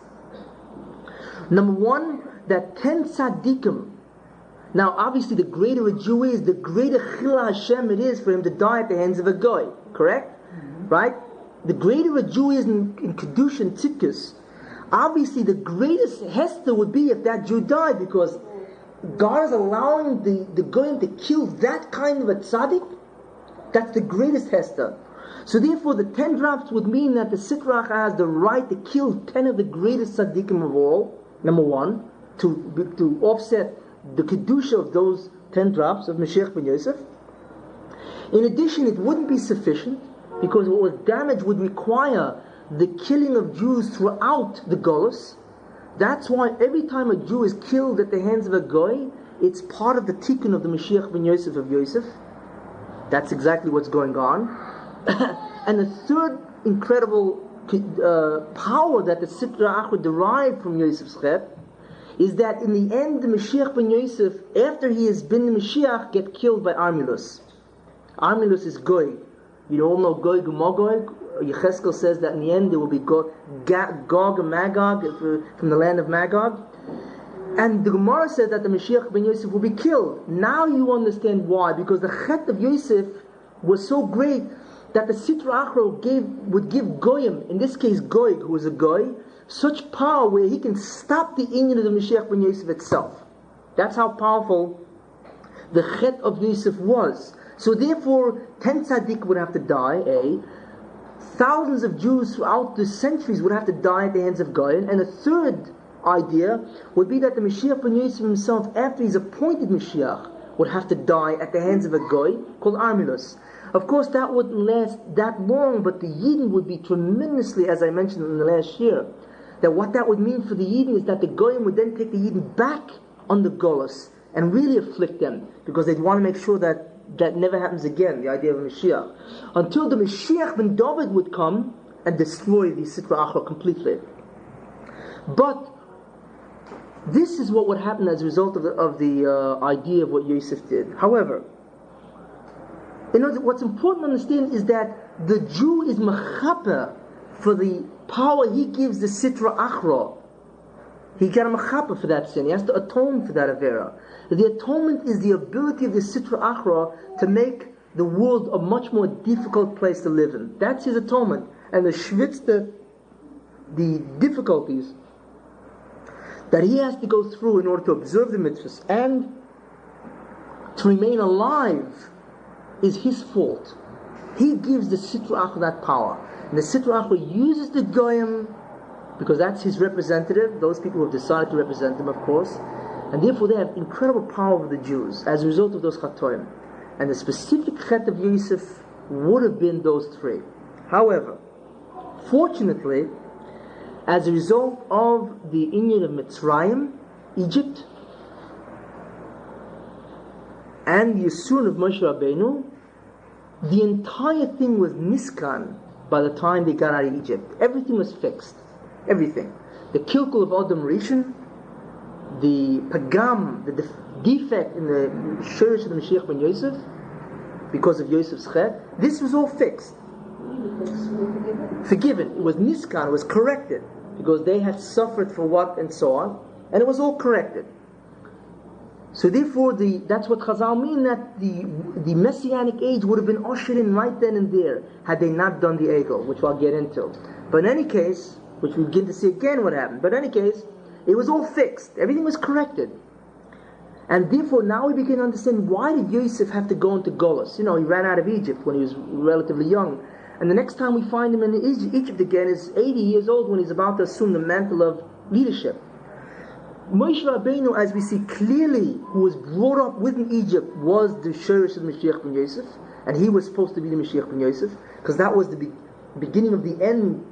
Number one, that 10 tzaddikim. Now, obviously, the greater a Jew is, the greater Chil Hashem it is for him to die at the hands of a Goy. Correct? Mm-hmm. Right? The greater a Jew is in Kedusha and Tzidkus, obviously the greatest Hester would be if that Jew died, because God is allowing the Goyim to kill that kind of a tzaddik. That's the greatest Hester. So therefore the 10 drops would mean that the Sitra Achra has the right to kill 10 of the greatest tzaddikim of all, number one, to offset the Kedusha of those 10 drops of Mashiach ben Yosef. In addition, it wouldn't be sufficient, because what was damaged would require the killing of Jews throughout the Golus. That's why every time a Jew is killed at the hands of a Goy, it's part of the tikkun of the Mashiach ben Yosef of Yosef. That's exactly what's going on. And the third incredible power that the Sitra Achra derived from Yosef's Chet is that in the end, the Mashiach ben Yosef, after he has been the Mashiach, get killed by Armilus. Armilus is Goy. You all know Gog and Magog. Yecheskel says that in the end there will be Gog and Magog from the land of Magog. And the Gemara said that the Mashiach ben Yosef will be killed. Now you understand why. Because the Chet of Yosef was so great that the Sitra Achra would give Goyim, in this case Gog, who was a Goy, such power where he can stop the inyan of the Mashiach ben Yosef itself. That's how powerful the Chet of Yosef was. So therefore, 10 tzaddik would have to die, thousands of Jews throughout the centuries would have to die at the hands of Goy. And a third idea would be that the Mashiach ben Yosef himself, after he's appointed Mashiach, would have to die at the hands of a Goy called Armilus. Of course, that wouldn't last that long, but the Yidden would be tremendously, as I mentioned in the last year, that what that would mean for the Yidden is that the Goyim would then take the Yidden back on the Golus and really afflict them, because they'd want to make sure that that never happens again, the idea of a Mashiach. Until the Mashiach ben David would come and destroy the Sitra Achra completely. But this is what would happen as a result of the idea of what Yosef did. However, what's important to understand is that the Jew is mechaper for the power he gives the Sitra Achra. He got a mechaper for that sin. He has to atone for that avera. The atonement is the ability of the Sitra Achra to make the world a much more difficult place to live in. That's his atonement. And the shvitz, the difficulties that he has to go through in order to observe the mitzvahs and to remain alive is his fault. He gives the Sitra Achra that power. And the Sitra Achra uses the Goyim, because that's his representative, those people who have decided to represent him, of course, and therefore they have incredible power over the Jews as a result of those chatoim. And the specific chet of Yosef would have been those three. However, fortunately, as a result of the inyan of Mitzrayim, Egypt, and the Yisurin of Moshe Rabbeinu, the entire thing was niskan by the time they got out of Egypt. Everything was fixed. Everything. The kilkul of Adam Rishon, the pagam, the defect in the shiur of the Mashiach ben Yosef, because of Yosef's chet, this was all fixed. Forgiven. It was niskan, it was corrected, because they had suffered for what and so on, and it was all corrected. So therefore, that's what Chazal mean, that the messianic age would have been ushered in right then and there, had they not done the egel, which I'll get into. But in any case, which we begin to see again what happened. But in any case, it was all fixed. Everything was corrected. And therefore, now we begin to understand, why did Yosef have to go into Golus? He ran out of Egypt when he was relatively young. And the next time we find him in Egypt again is 80 years old, when he's about to assume the mantle of leadership. Moshe Rabbeinu, as we see clearly, who was brought up within Egypt, was the shiur of Mashiach ben Yosef. And he was supposed to be the Mashiach ben Yosef, because that was the beginning of the end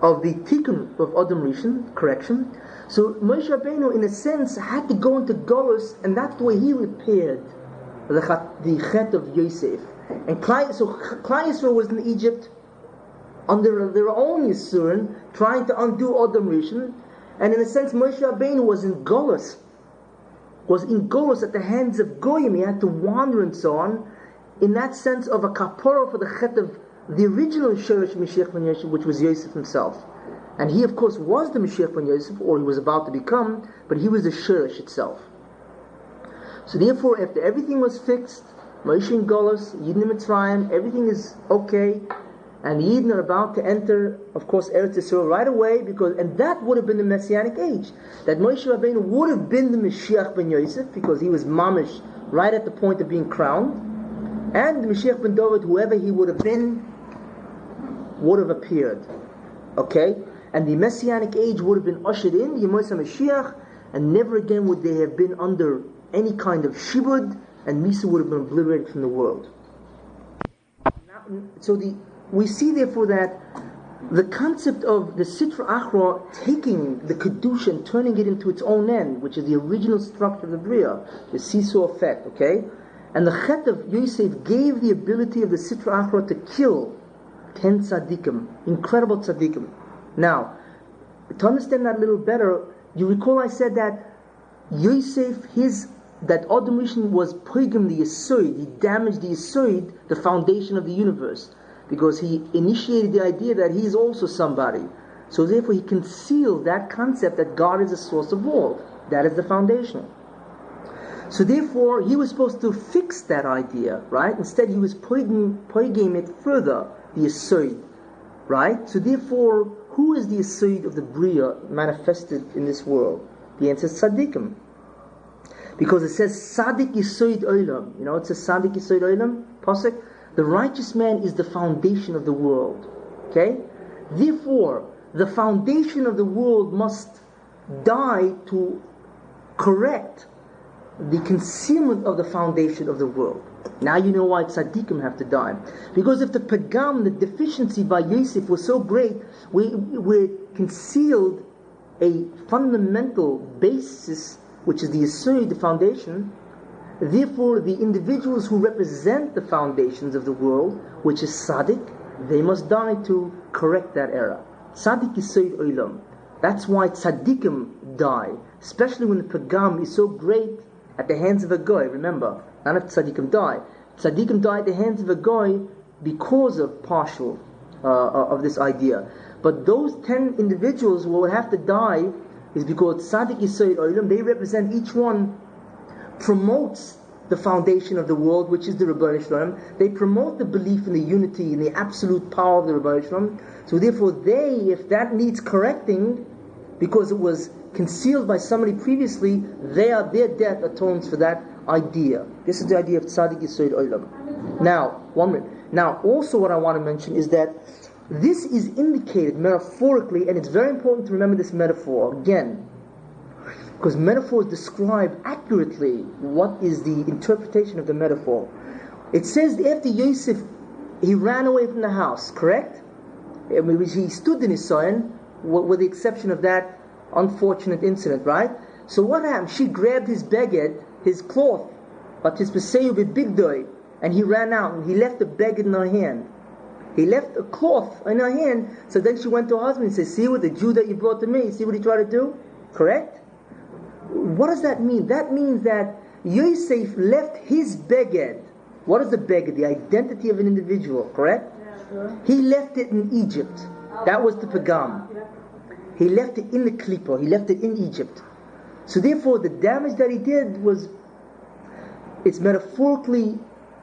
of the tikkun of Adam Rishon, correction. So Moshe Rabbeinu, in a sense, had to go into Golus, and that's the way he repaired the chet of Yosef. And Klal Yisrael was in Egypt under their own Yisurin, trying to undo Adam Rishon, and in a sense Moshe Rabbeinu was in Golus at the hands of Goyim. He had to wander and so on, in that sense of a kapara for the chet of the original shiur of Mashiach ben Yosef, which was Yosef himself. And he, of course, was the Mashiach ben Yosef, or he was about to become, but he was the shiur itself. So therefore, after everything was fixed, Moshe in Golus, Yidden in Mitzrayim, everything is okay, and the Yidden are about to enter, of course, Eretz Yisrael right away, and that would have been the Messianic age. That Moshe Rabbeinu would have been the Mashiach ben Yosef, because he was mamish right at the point of being crowned, and the Mashiach ben David, whoever he would have been, would have appeared. Okay? And the Messianic age would have been ushered in, Yemos HaMashiach, and never again would they have been under any kind of shibud, and Misa would have been obliterated from the world. We see therefore that the concept of the Sitra Achra taking the Kedusha and turning it into its own end, which is the original structure of the Bria, the seesaw effect, okay? And the Chet of Yosef gave the ability of the Sitra Achra to kill 10 tzaddikim, incredible tzaddikim. Now, to understand that a little better, you recall I said that Yosef, that Adam Rishon was poigim the Yesod, he damaged the Yesod, the foundation of the universe, because he initiated the idea that he is also somebody. So therefore he concealed that concept that God is the source of all. That is the foundation. So therefore he was supposed to fix that idea, right? Instead he was poigim it further, the Yesod, right? So therefore, who is the Yesod of the Bria manifested in this world? The answer is tzaddikim. Because it says Sadik Yesod Olam. You know, it says Sadik Yesod Olam, Pasuk. The righteous man is the foundation of the world. Okay? Therefore, the foundation of the world must die to correct the concealment of the foundation of the world. Now you know why tzaddikim have to die. Because if the pagam, the deficiency by Yosef was so great, we concealed a fundamental basis, which is the yesod, the foundation. Therefore, the individuals who represent the foundations of the world, which is tzaddik, they must die to correct that error. Tzaddik yesod olam. That's why tzaddikim die, especially when the pagam is so great at the hands of a goy. Remember, none of tzaddikim die. Tzaddikim die at the hands of a goy because of partial of this idea. But those 10 individuals who will have to die is because tzaddik yesod olam, they represent, each one promotes the foundation of the world, which is the Rebbeinu Shalom. They promote the belief in the unity and the absolute power of the Rebbeinu Shalom. So therefore if that needs correcting, because it was concealed by somebody previously, their death atones for that idea. This is the idea of tzaddik yesod olam. Now, 1 minute. Now, also what I want to mention is that this is indicated metaphorically, and it's very important to remember this metaphor again, because metaphors describe accurately what is the interpretation of the metaphor. It says after Yosef, he ran away from the house, correct? He stood in his son, with the exception of that unfortunate incident, right? So what happened? She grabbed his beged, his cloth, but his peseyu bigdoi, and he ran out, and he left the beged in her hand. He left a cloth in her hand, so then she went to her husband and said, see what the Jew that you brought to me, see what he tried to do? Correct? What does that mean? That means that Yosef left his beged. What is the beged? The identity of an individual, correct? Yeah, sure. He left it in Egypt. That was the pagam. He left it in the klipa. He left it in Egypt. So therefore, the damage that he did was, it's metaphorically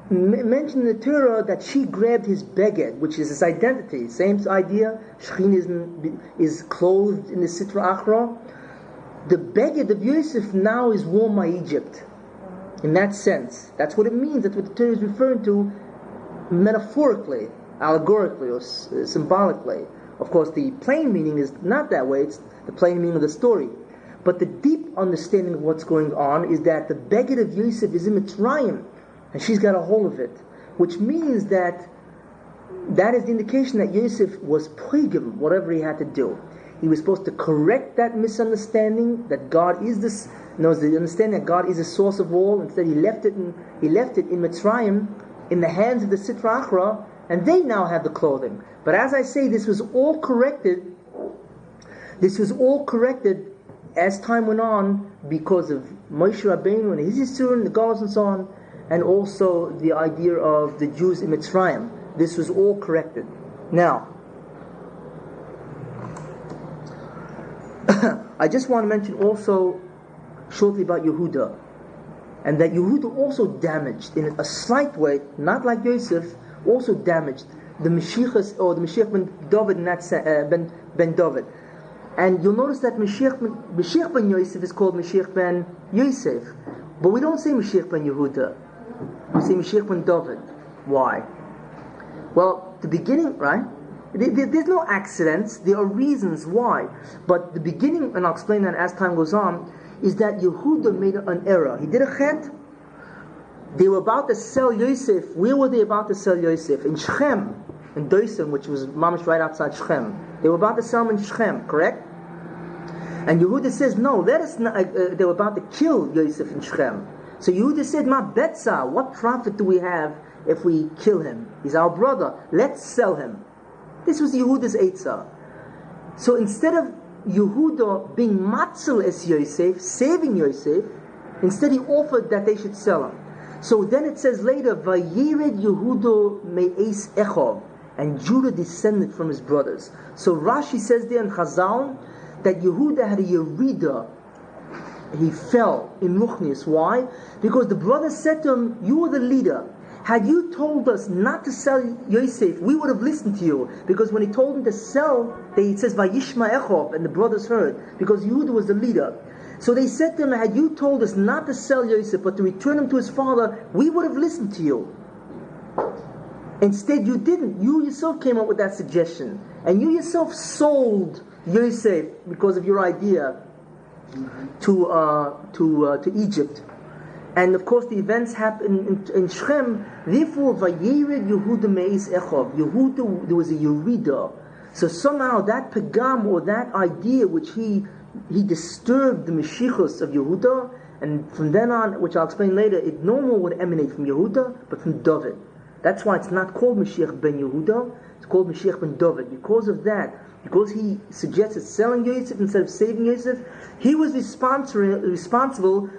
mentioned in the Torah that she grabbed his beged, which is his identity. Same idea. Shechin is clothed in the Sitra Achra. The beged of Yosef now is worn by Egypt. In that sense. That's what it means. That's what the Torah is referring to metaphorically, allegorically, or symbolically. Of course, the plain meaning is not that way. It's the plain meaning of the story. But the deep understanding of what's going on is that the beged of Yosef is in Mitzrayim, and she's got a hold of it. Which means that is the indication that Yosef was poigim, whatever he had to do. He was supposed to correct that misunderstanding that God is this, the understanding that God is the source of all. Instead, he left it in Mitzrayim, in the hands of the Sitra Achra, and they now have the clothing. But as I say, this was all corrected. This was all corrected as time went on because of Moshe Rabbeinu and his Yisur and the Golos and so on, and also the idea of the Jews in Mitzrayim. This was all corrected. Now, I just want to mention also shortly about Yehuda, and that Yehuda also damaged in a slight way, not like Yosef, also damaged the Mashiach, or the Mashiach ben David, in that ben David. And you'll notice that Mashiach ben Yosef is called Mashiach ben Yosef, but we don't say Mashiach ben Yehuda. We say Mashiach ben David. Why? Well, the beginning, right? There's no accidents. There are reasons why. But the beginning, and I'll explain that as time goes on, is that Yehuda made an error. He did a chet. They were about to sell Yosef. Where were they about to sell Yosef? In Shechem, in Doisen, which was mamish right outside Shechem. They were about to sell him in Shechem, correct? And Yehuda says, no, let us not, they were about to kill Yosef in Shechem. So Yehuda said, Ma betza, what profit do we have if we kill him? He's our brother. Let's sell him. This was Yehuda's eitzah. So instead of Yehuda being matzel as Yosef, saving Yosef, instead he offered that they should sell him. So then it says later, Vayired Yehuda me'es Echov, and Judah descended from his brothers. So Rashi says there in Chazal that Yehuda had a yerida. He fell in Ruchnius. Why? Because the brothers said to him, you are the leader. Had you told us not to sell Yosef, we would have listened to you. Because when he told them to sell, it says Vayishma Echov, and the brothers heard, because Yehuda was the leader. So they said to him, had you told us not to sell Yosef, but to return him to his father, we would have listened to you. Instead, you didn't. You yourself came up with that suggestion. And you yourself sold Yosef because of your idea to Egypt. And of course the events happen in Shechem. Therefore, Vayired Yehuda me'es Echov. Yehuda, there was a yerida. So somehow that pagam, or that idea which he disturbed the Mashiachos of Yehuda, and from then on, which I'll explain later, it no more would emanate from Yehuda, but from David. That's why it's not called Mashiach ben Yehuda, it's called Mashiach ben David. Because of that, because he suggested selling Yosef instead of saving Yosef, he was responsible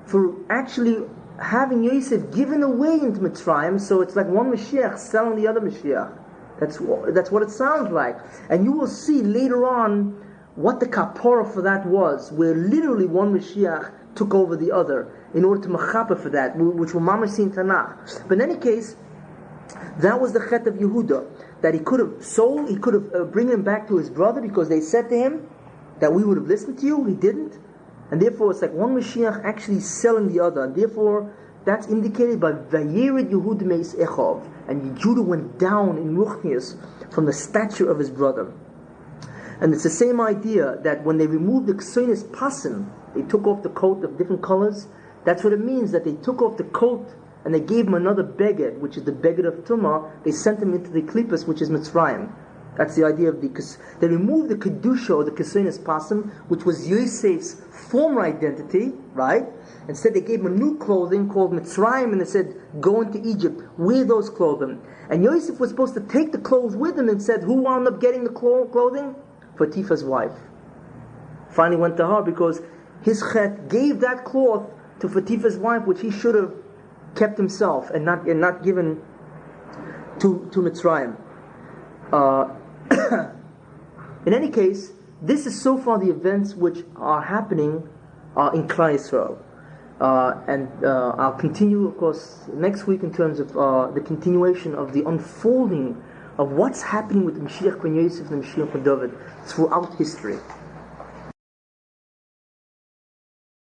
for actually having Yosef given away into Mitzrayim. So it's like one Mashiach selling the other Mashiach. That's what it sounds like. And you will see later on what the kapara for that was, where literally one Mashiach took over the other in order to machapa for that, which we'll mamash see in Tanakh. But in any case, that was the chet of Yehuda, that he could have sold, he could have bring him back to his brother, because they said to him that we would have listened to you. He didn't, and therefore it's like one Mashiach actually selling the other, and therefore that's indicated by Vayired Yehuda me'es Echov, and Judah went down in Ruchnius from the stature of his brother. And it's the same idea that when they removed the Ksoinis Pasim, they took off the coat of different colors. That's what it means, that they took off the coat and they gave him another beged, which is the beged of Tumah. They sent him into the Klippas, which is Mitzrayim. That's the idea of they removed the Kedusha, or the Ksoinis Pasim, which was Yosef's former identity, right? Instead they gave him a new clothing called Mitzrayim, and they said, go into Egypt, wear those clothing. And Yosef was supposed to take the clothes with him, and said, who wound up getting the clothing? Potiphar's wife. Finally went to her, because his chet gave that cloth to Potiphar's wife, which he should have kept himself and not given to Mitzrayim. In any case, this is so far the events which are happening in Klal Yisrael. And I'll continue, of course, next week in terms of the continuation of the unfolding of what's happening with the Mashiach ben Yosef and the Mashiach ben David throughout history.